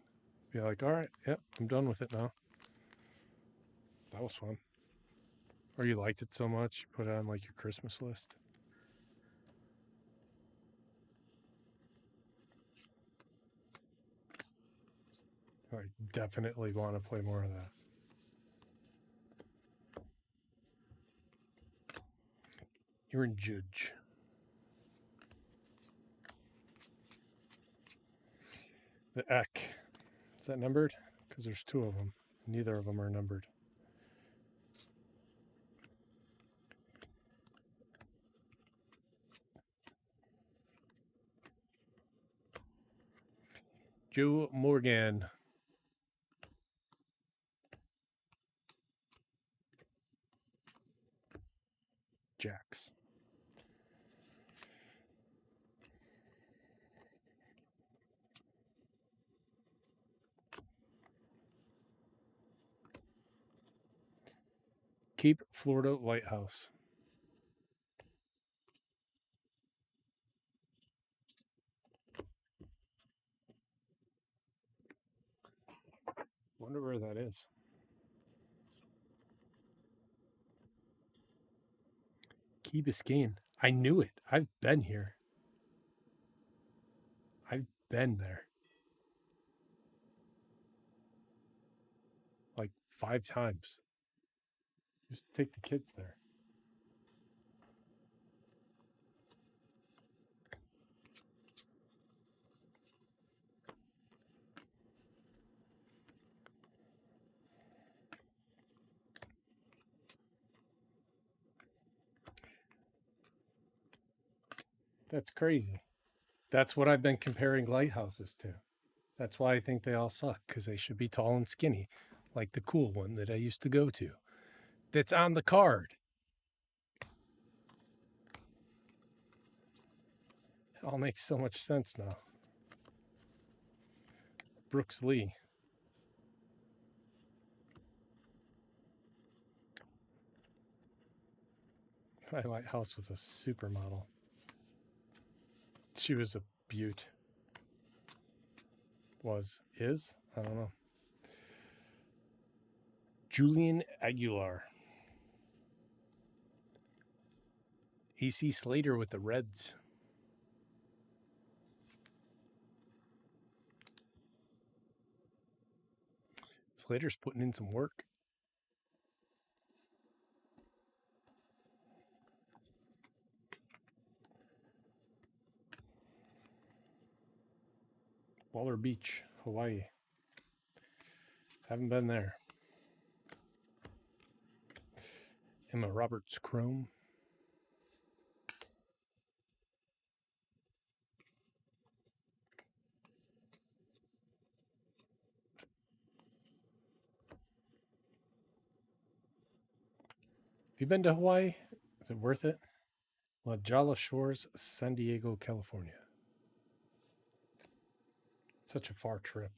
Speaker 1: Be like, all right, yep, I'm done with it now. That was fun. Or you liked it so much, you put it on like your Christmas list. I definitely want to play more of that. You're in Judge. The Eck. Is that numbered? Because there's two of them. Neither of them are numbered. Joe Morgan. Jacks. Cape Florida Lighthouse. Wonder where that is. Key Biscayne. I knew it. I've been here. I've been there. Like 5 times. Just take the kids there. That's crazy. That's what I've been comparing lighthouses to. That's why I think they all suck, because they should be tall and skinny, like the cool one that I used to go to. That's on the card. It all makes so much sense now. Brooks Lee. My lighthouse was a supermodel. She was a beaut. Is? I don't know. Julian Aguilar. AC Slater with the Reds. Slater's putting in some work. Waller Beach, Hawaii. Haven't been there. Emma Roberts Chrome. Have you been to Hawaii? Is it worth it? La Jolla Shores, San Diego, California. Such a far trip.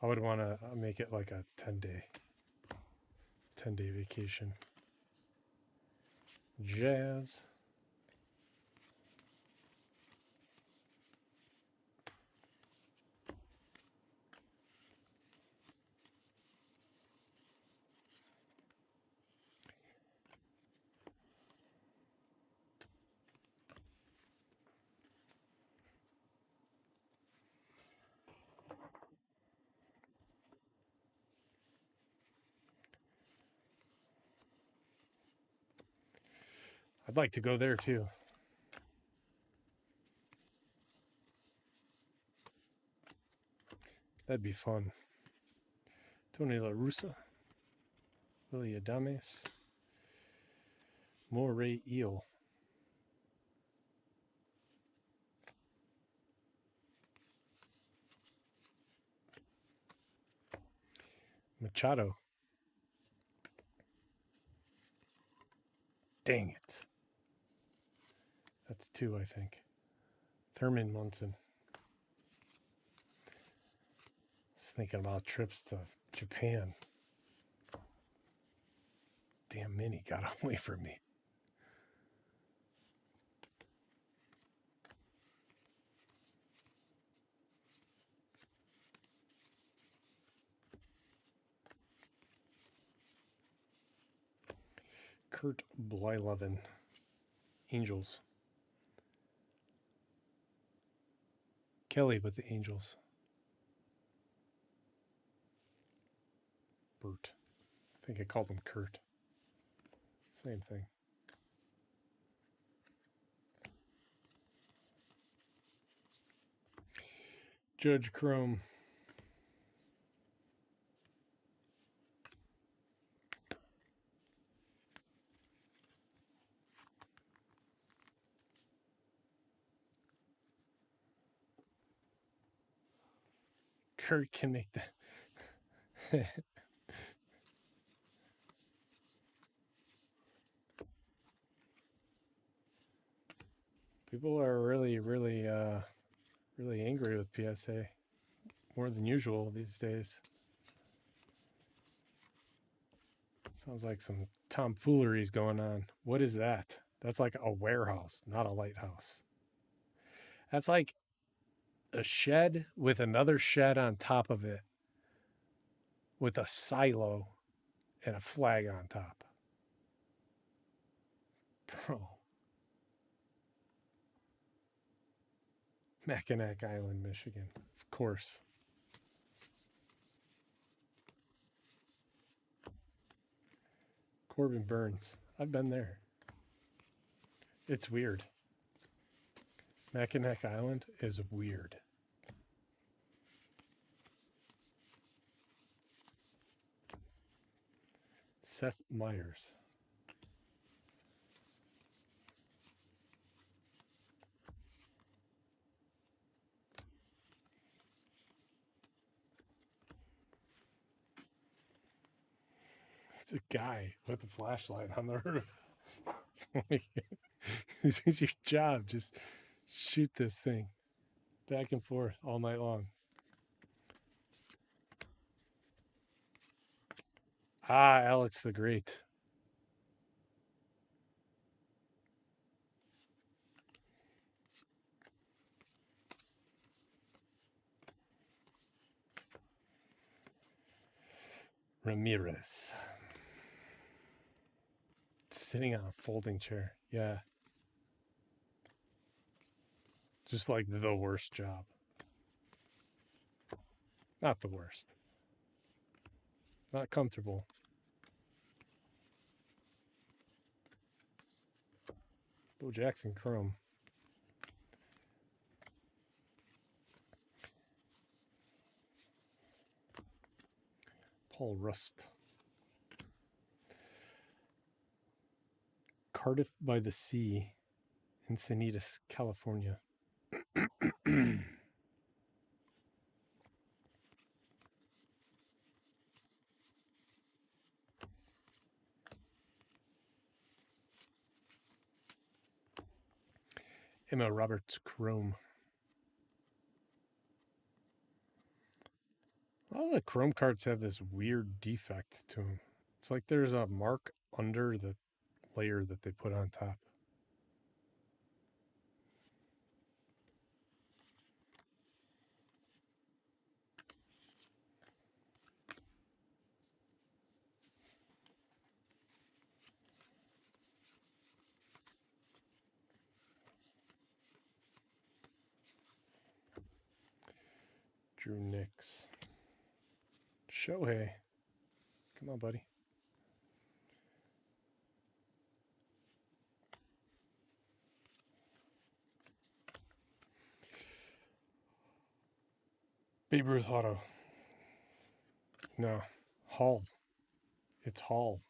Speaker 1: I would want to make it like a 10-day vacation. Jazz. I'd like to go there too. That'd be fun. Tony La Russa. Willie Adames. Moray Eel. Machado. Dang it. That's 2, I think. Thurman Munson. I was thinking about trips to Japan. Damn mini got away from me. Kurt Blyleven, Angels. Kelly with the Angels. Bert. I think I called him Kurt. Same thing. Judge Chrome. Kurt can make that. People are really angry with PSA. More than usual these days. Sounds like some tomfoolery's going on. What is that? That's like a warehouse, not a lighthouse. That's like a shed with another shed on top of it with a silo and a flag on top. Bro. Mackinac Island, Michigan. Of course. Corbin Burns. I've been there. It's weird. Mackinac Island is weird. Seth Meyers. It's a guy with a flashlight on the roof. This is your job. Just shoot this thing back and forth all night long. Ah, Alex the Great. Ramirez. Sitting on a folding chair. Yeah. Just like the worst job. Not the worst. Not comfortable. Bo Jackson Chrome. Paul Rust. Cardiff by the Sea, Encinitas, California. Emma Roberts Chrome. A lot of the Chrome cards have this weird defect to them. It's like there's a mark under the layer that they put on top. Drew Nix. Shohei. Come on, buddy. Babe Ruth auto. No. Hall. It's Hall.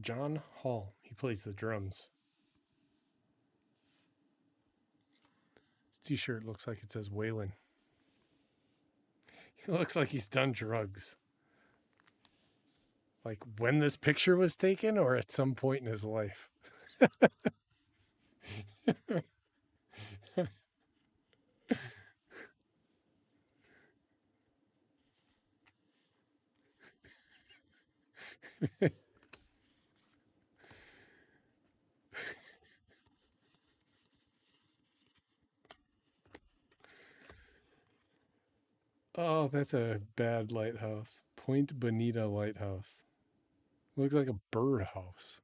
Speaker 1: John Hall. He plays the drums. His t-shirt looks like it says Waylon. He looks like he's done drugs. Like when this picture was taken or at some point in his life. Oh, that's a bad lighthouse. Point Bonita Lighthouse. Looks like a birdhouse.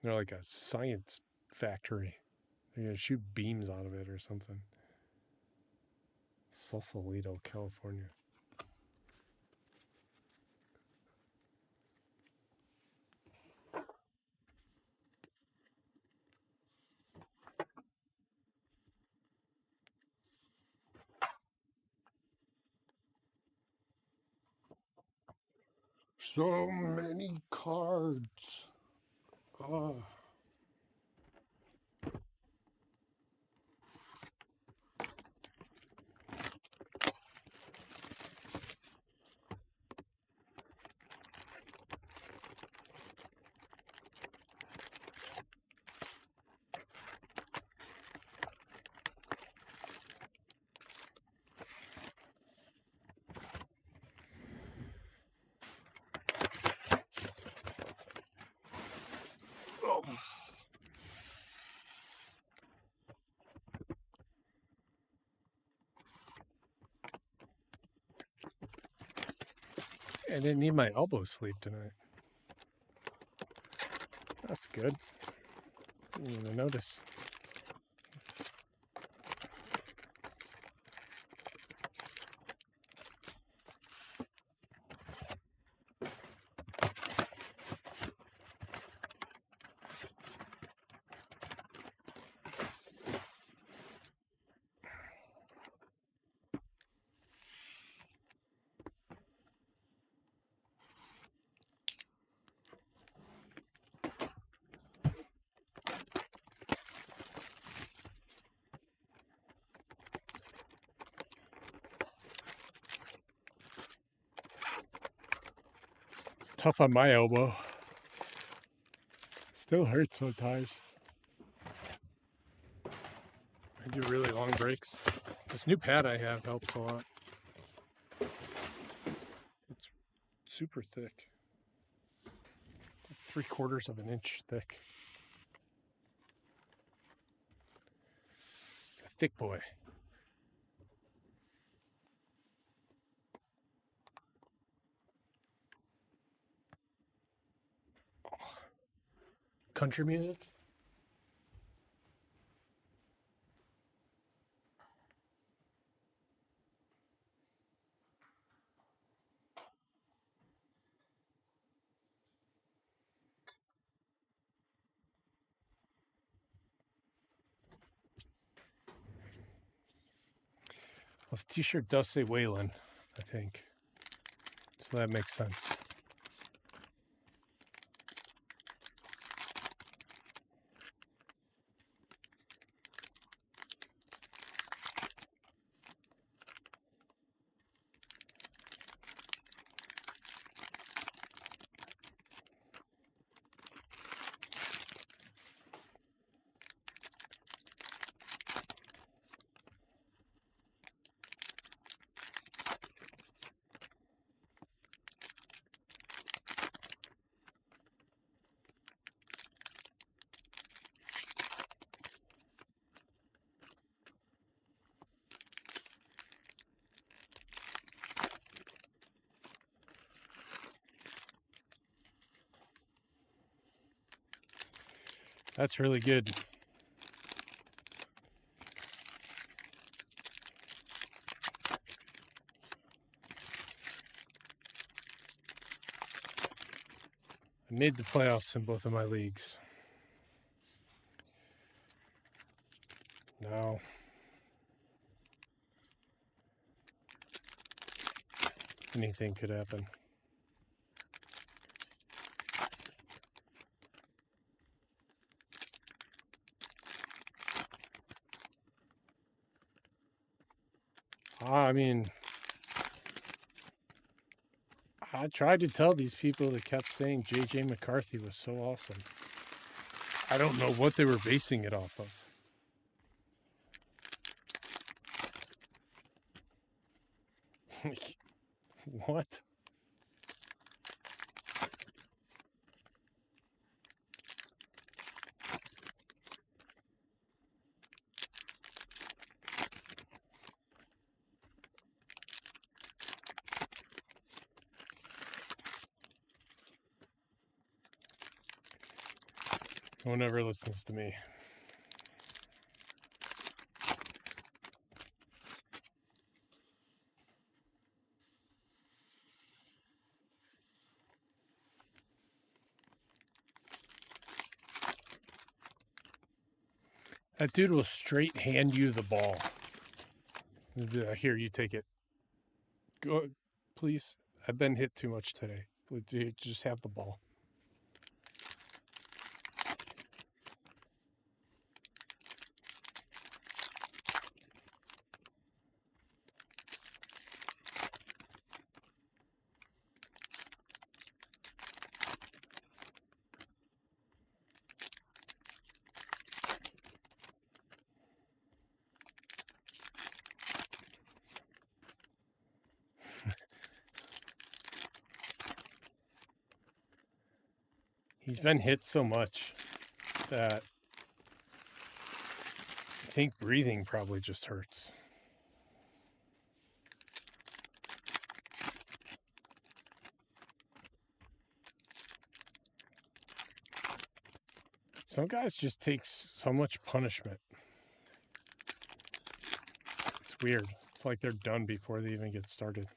Speaker 1: They're like a science factory. They're going to shoot beams out of it or something. Sausalito, California. So many cards. Oh. I didn't need my elbow sleep tonight. That's good. Didn't even notice. It's tough on my elbow. Still hurts sometimes. I do really long breaks. This new pad I have helps a lot. It's super thick. 3/4 of an inch thick. It's a thick boy. Country music? Well, the t-shirt does say Waylon, I think. So that makes sense. That's really good. I made the playoffs in both of my leagues. Now, anything could happen. I mean, I tried to tell these people that kept saying J.J. McCarthy was so awesome. I don't know what they were basing it off of. What? No one ever listens to me. That dude will straight hand you the ball. Here, you take it. Go, please. I've been hit too much today. Just have the ball. He's been hit so much that I think breathing probably just hurts. Some guys just take so much punishment. It's weird. It's like they're done before they even get started.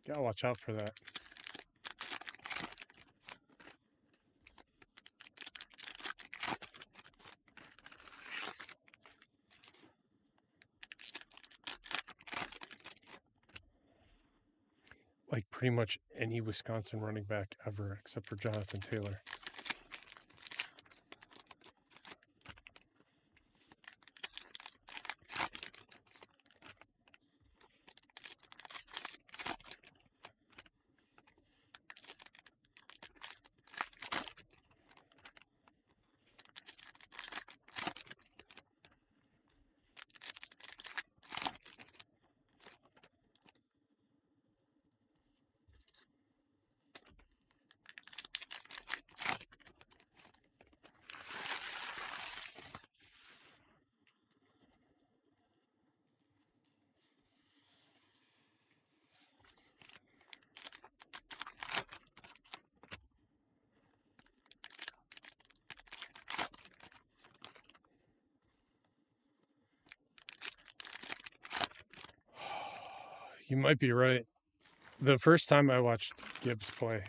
Speaker 1: Gotta watch out for that. Like pretty much any Wisconsin running back ever, except for Jonathan Taylor. You might be right. The first time I watched Gibbs play,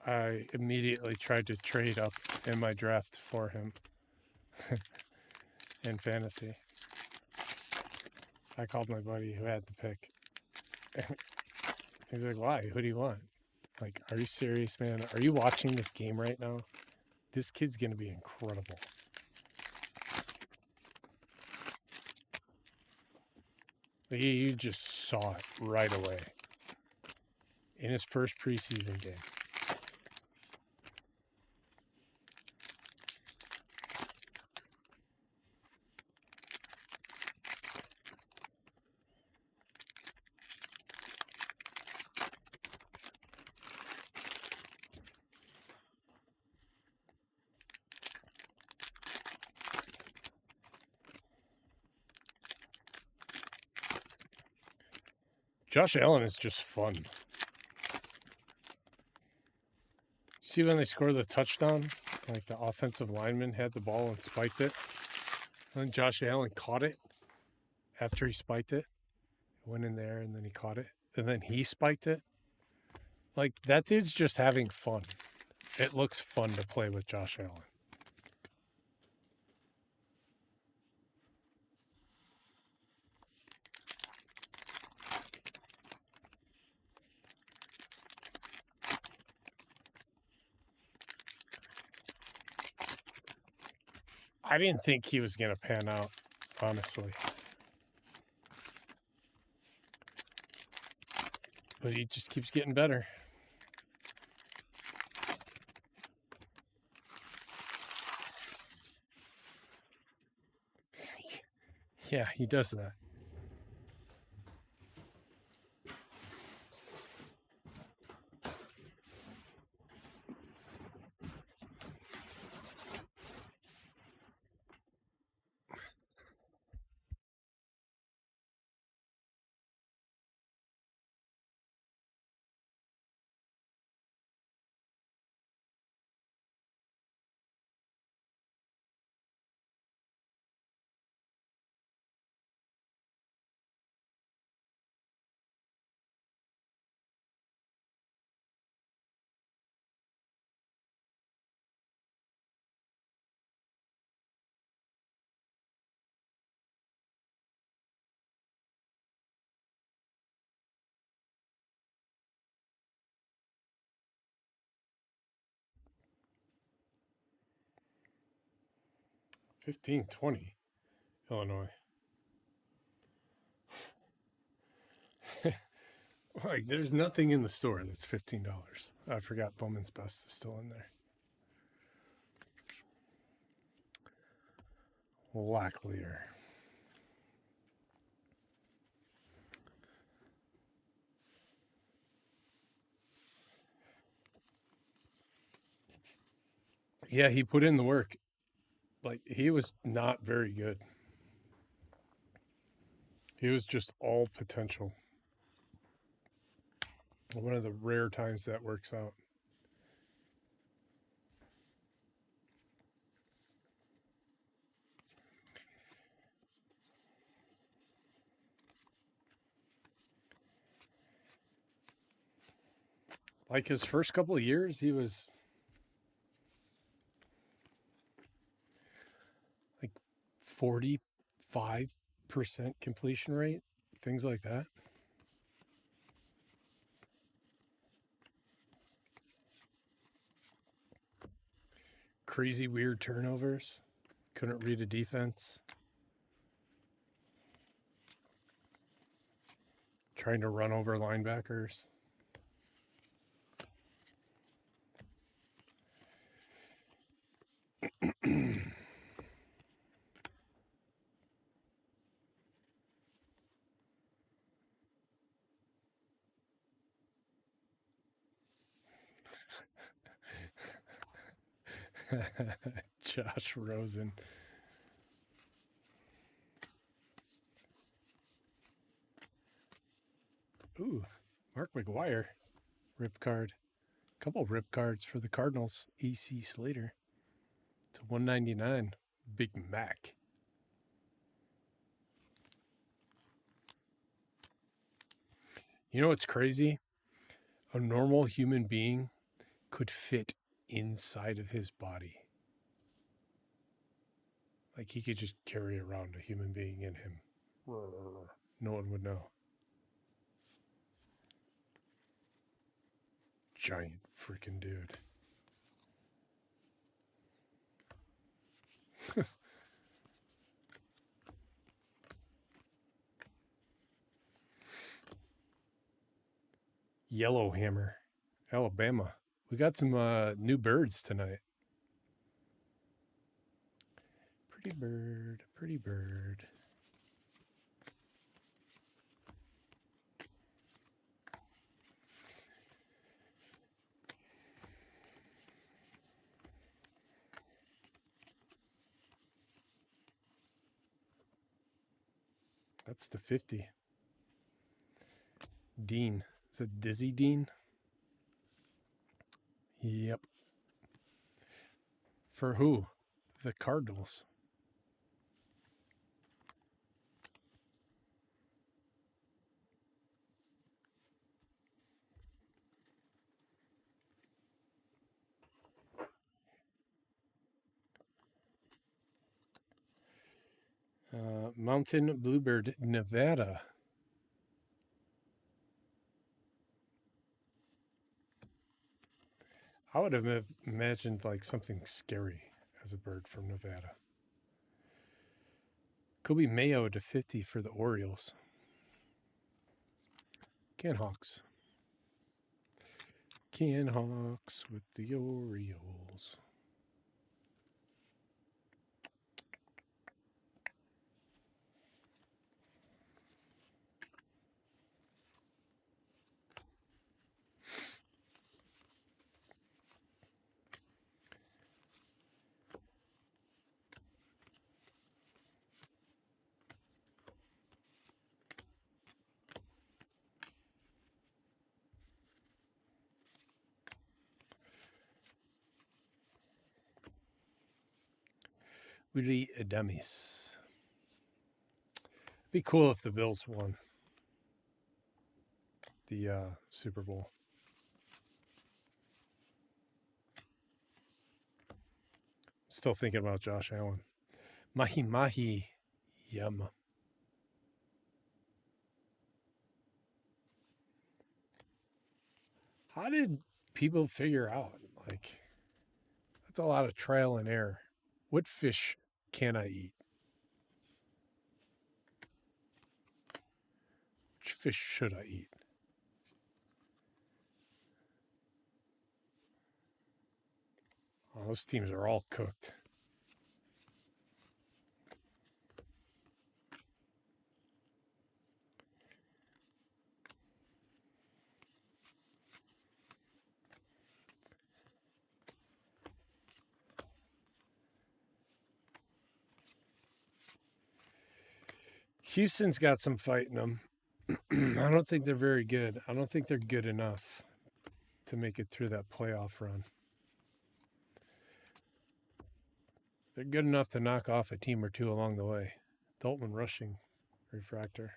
Speaker 1: I immediately tried to trade up in my draft for him in fantasy. I called my buddy who had the pick. He's like, why? Who do you want? Like, are you serious, man? Are you watching this game right now? This kid's going to be incredible. You just saw it right away in his first preseason game. Josh Allen is just fun. See when they scored the touchdown? Like the offensive lineman had the ball and spiked it. And then Josh Allen caught it after he spiked it. Went in there and then he caught it. And then he spiked it. Like, that dude's just having fun. It looks fun to play with Josh Allen. I didn't think he was going to pan out, honestly. But he just keeps getting better. Yeah, he does that. $15.20, Illinois. Like, there's nothing in the store that's $15. I forgot Bowman's Best is still in there. Locklear. Yeah, he put in the work. Like, he was not very good. He was just all potential. One of the rare times that works out. Like, his first couple of years, he was like 45% completion rate, things like that. Crazy, weird turnovers. Couldn't read a defense. Trying to run over linebackers. Josh Rosen. Ooh, Mark McGuire. Rip card. Couple rip cards for the Cardinals. E.C. Slater to 199. Big Mac. You know what's crazy? A normal human being could fit inside of his body. Like, he could just carry around a human being in him. No one would know. Giant freaking dude. Yellowhammer, Alabama. We got some new birds tonight. Pretty bird, pretty bird. That's the 50. Dean. Is it Dizzy Dean? Yep. For who? The Cardinals. Mountain Bluebird, Nevada. I would have imagined like something scary as a bird from Nevada. Kobe Mayo to 50 for the Orioles. Canhawks. Canhawks with the Orioles. Willie Adames. Be cool if the Bills won the Super Bowl. Still thinking about Josh Allen. Mahi Mahi. Yum. How did people figure out? Like, that's a lot of trial and error. What fish can I eat? Which fish should I eat? Oh, those teams are all cooked. Houston's got some fight in them. I don't think they're very good. I don't think they're good enough to make it through that playoff run. They're good enough to knock off a team or two along the way. Dalton rushing refractor.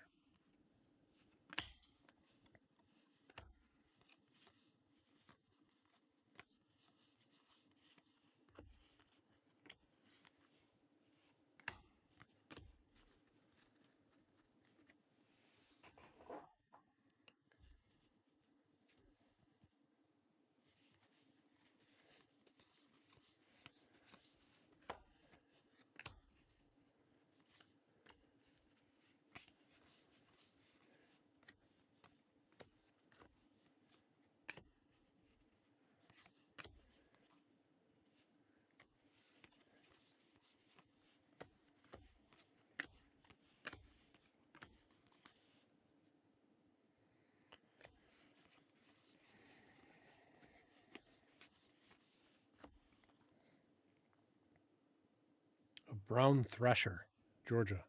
Speaker 1: A brown thresher, Georgia.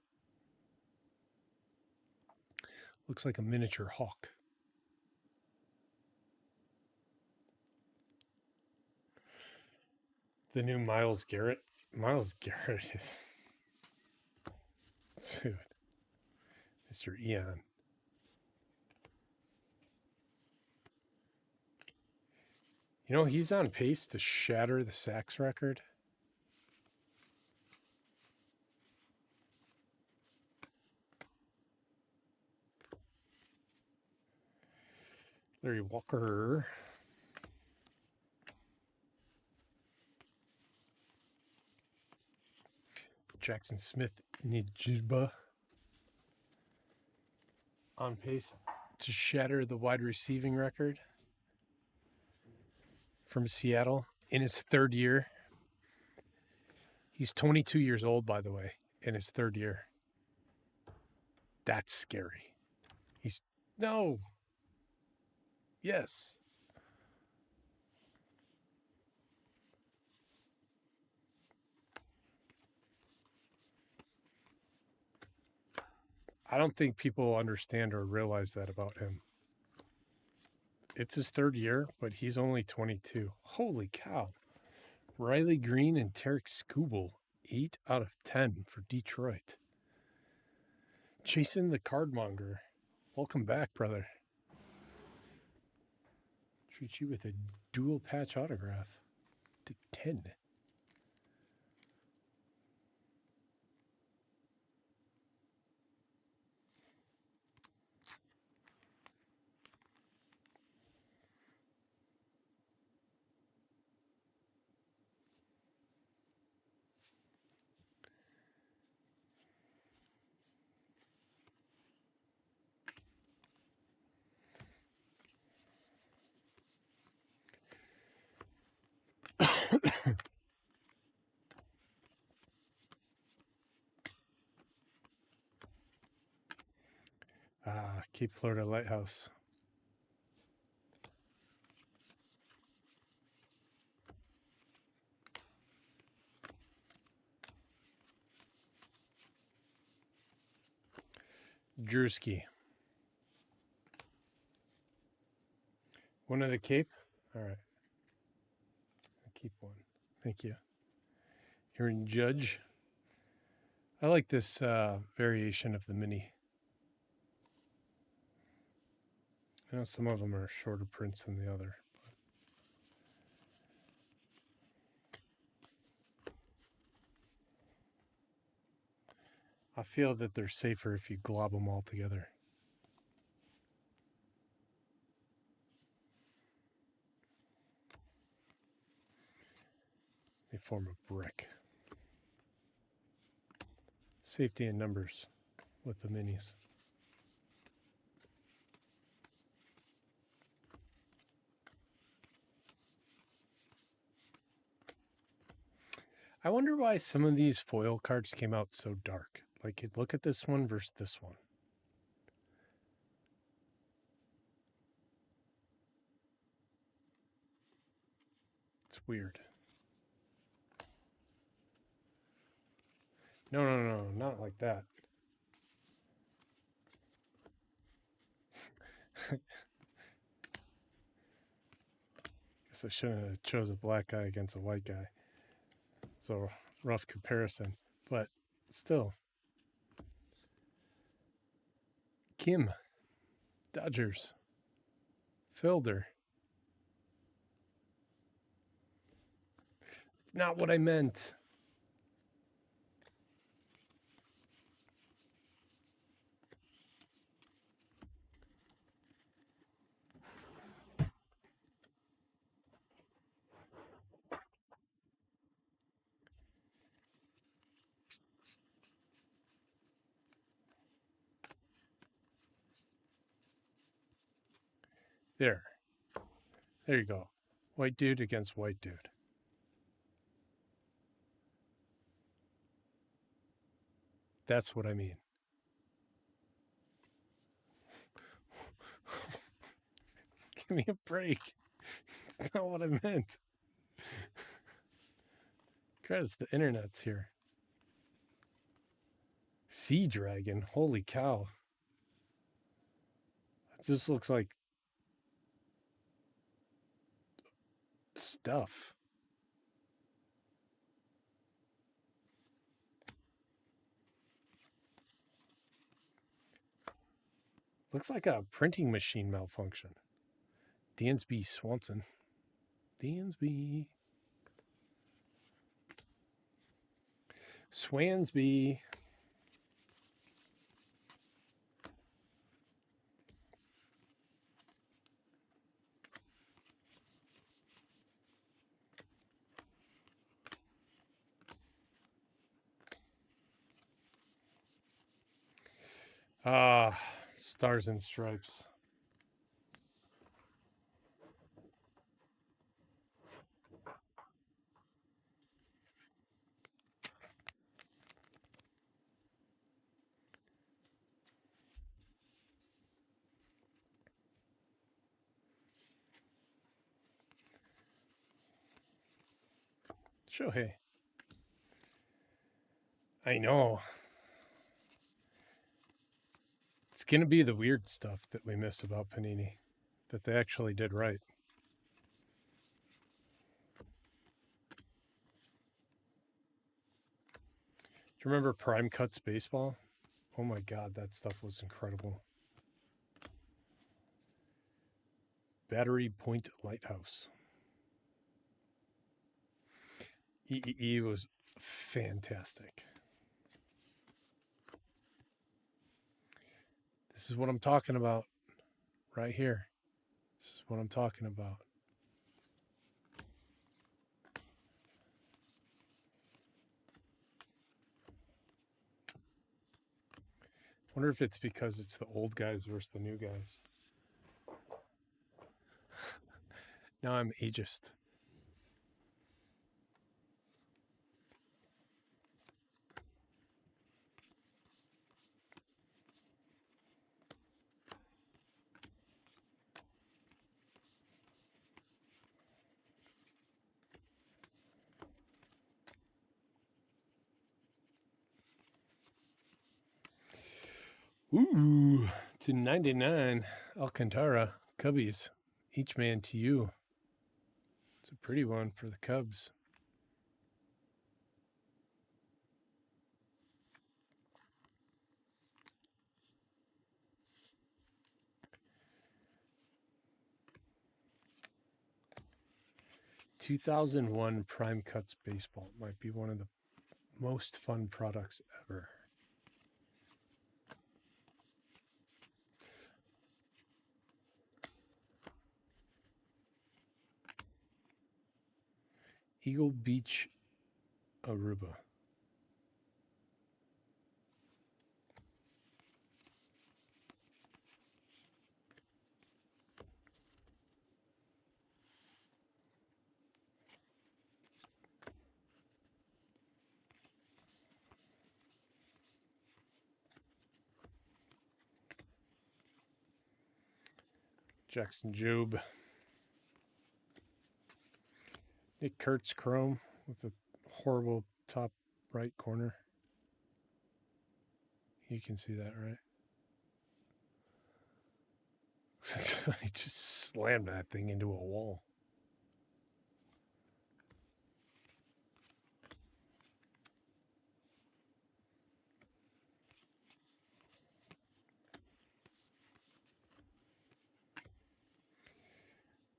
Speaker 1: Looks like a miniature hawk. The new Myles Garrett. Myles Garrett is, dude, Mr. Eon. You know, he's on pace to shatter the sacks record. Larry Walker. Jackson Smith Nijba on pace to shatter the wide receiving record from Seattle in his third year. He's 22 years old, by the way, in his third year. That's scary. No. Yes. I don't think people understand or realize that about him. It's his third year, but he's only 22. Holy cow. Riley Green and Tarek Skubal, 8 out of 10 for Detroit. Jason the Cardmonger, welcome back, brother. Treat you with a dual patch autograph to 10. Cape Florida Lighthouse. Drewski. One at a Cape? All right. I'll keep one. Thank you. Aaron Judge. I like this variation of the mini. I know some of them are shorter prints than the other. I feel that they're safer if you glob them all together. They form a brick. Safety in numbers with the minis. I wonder why some of these foil cards came out so dark. Like, look at this one versus this one. It's weird. No, not like that. Guess I shouldn't have chose a black guy against a white guy. So, rough comparison. But still. Kim. Dodgers. Fielder. It's not what I meant. There. There you go. White dude against white dude. That's what I mean. Give me a break. That's not what I meant. Chris, the internet's here. Sea dragon. Holy cow. It just looks like stuff. Looks like a printing machine malfunction. Dansby Swanson. Dansby. Swansby. Ah, Stars and Stripes. Shohei. I know. It's going to be the weird stuff that we miss about Panini that they actually did right. Do you remember Prime Cuts Baseball? Oh my God, that stuff was incredible. Battery Point Lighthouse. EEE was fantastic. This is what I'm talking about right here. This is what I'm talking about. I wonder if it's because it's the old guys versus the new guys. Now I'm ageist. Ooh, to 99, Alcantara, Cubbies, each man to you. It's a pretty one for the Cubs. (2001) Prime Cuts Baseball might be one of the most fun products ever. Eagle Beach, Aruba. Jackson Jobe. Nick Kurtz chrome with a horrible top right corner. You can see that, right? He just slammed that thing into a wall.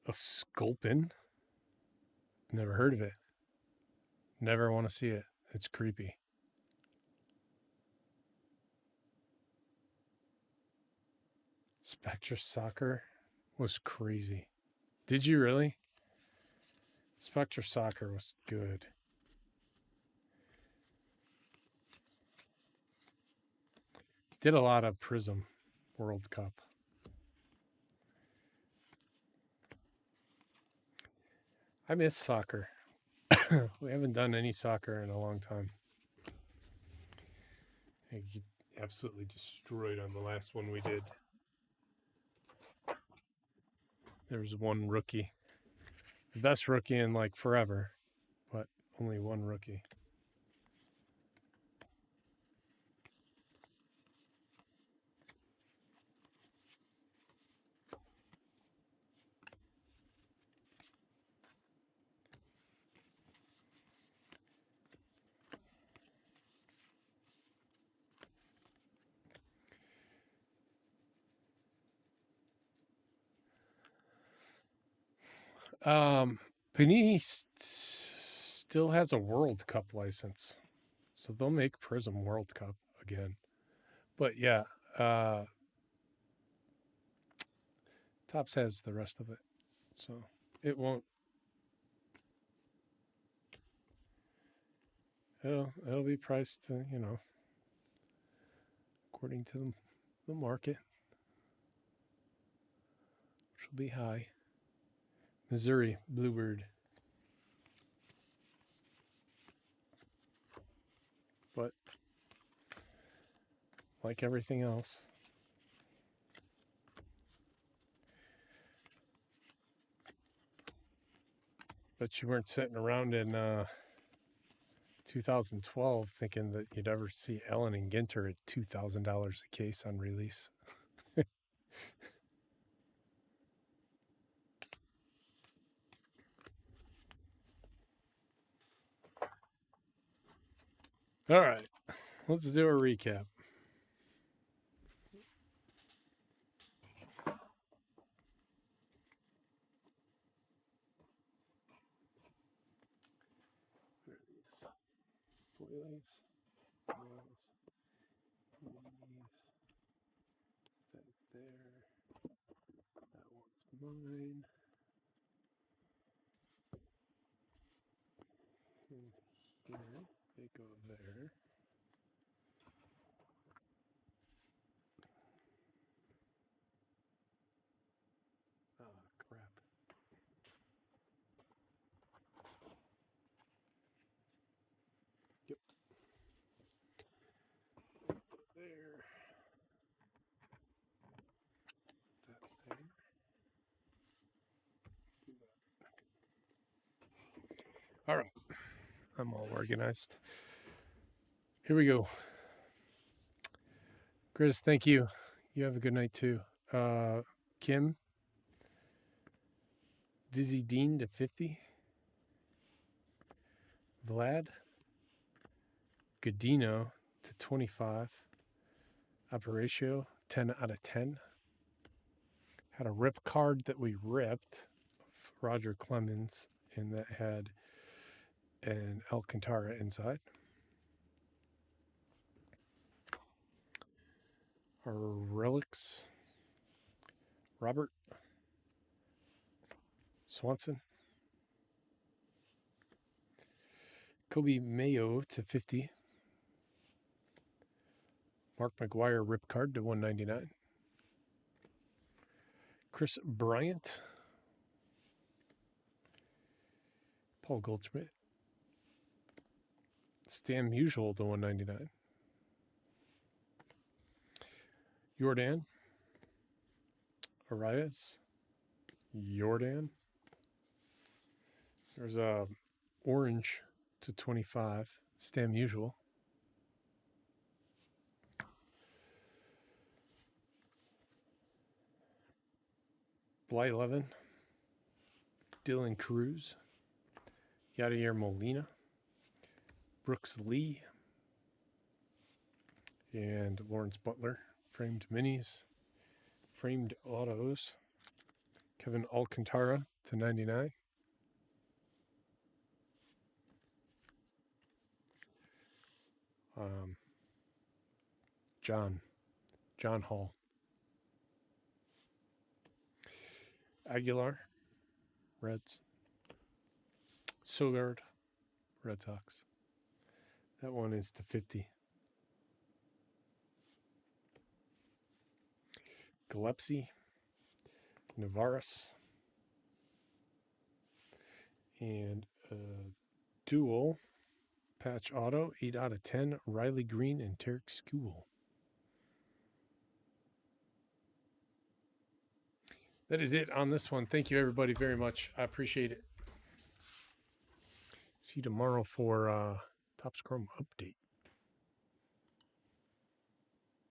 Speaker 1: A Sculpin? Never heard of it. Never want to see it. It's creepy. Spectra Soccer was crazy. Did you really? Spectra Soccer was good. Did a lot of Prism World Cup. I miss soccer. We haven't done any soccer in a long time. I get absolutely destroyed on the last one we did. There was one rookie. The best rookie in like forever, but only one rookie. Panini still has a World Cup license, so they'll make Prism World Cup again. But yeah, Topps has the rest of it, so it won't. It'll be priced, according to the market, which will be high. Missouri Bluebird. But like everything else, but you weren't sitting around in 2012 thinking that you'd ever see Ellen and Ginter at $2,000 a case on release. All right, let's do a recap. Boilies, that there, that one's mine. And here, they go there. Oh, crap. Yep. There. That there. All right. I'm all organized. Here we go. Chris, thank you. You have a good night too. Kim, Dizzy Dean to 50. Vlad, Godino to 25. Apparatio, 10 out of 10. Had a rip card that we ripped, Roger Clemens, and that had an Alcantara inside. Our relics, Robert Swanson, Kobe Mayo to 50. Mark McGuire rip card to 199. Chris Bryant, Paul Goldschmidt, Stan Musial to 199. Jordan, Arias, Jordan. There's a orange /25. Stam Usual. Bly 11. Dylan Cruz. Yadier Molina. Brooks Lee. And Lawrence Butler. Framed minis. Framed autos. Kevin Alcantara /99. John Hall. Aguilar, Reds. Sogard, Red Sox. That one is /50. Gillespie, Navarez, and dual patch auto, 8/10, Riley Green and Tarek Skubal. That is it on this one. Thank you, everybody, very much. I appreciate it. See you tomorrow for Topps Chrome update.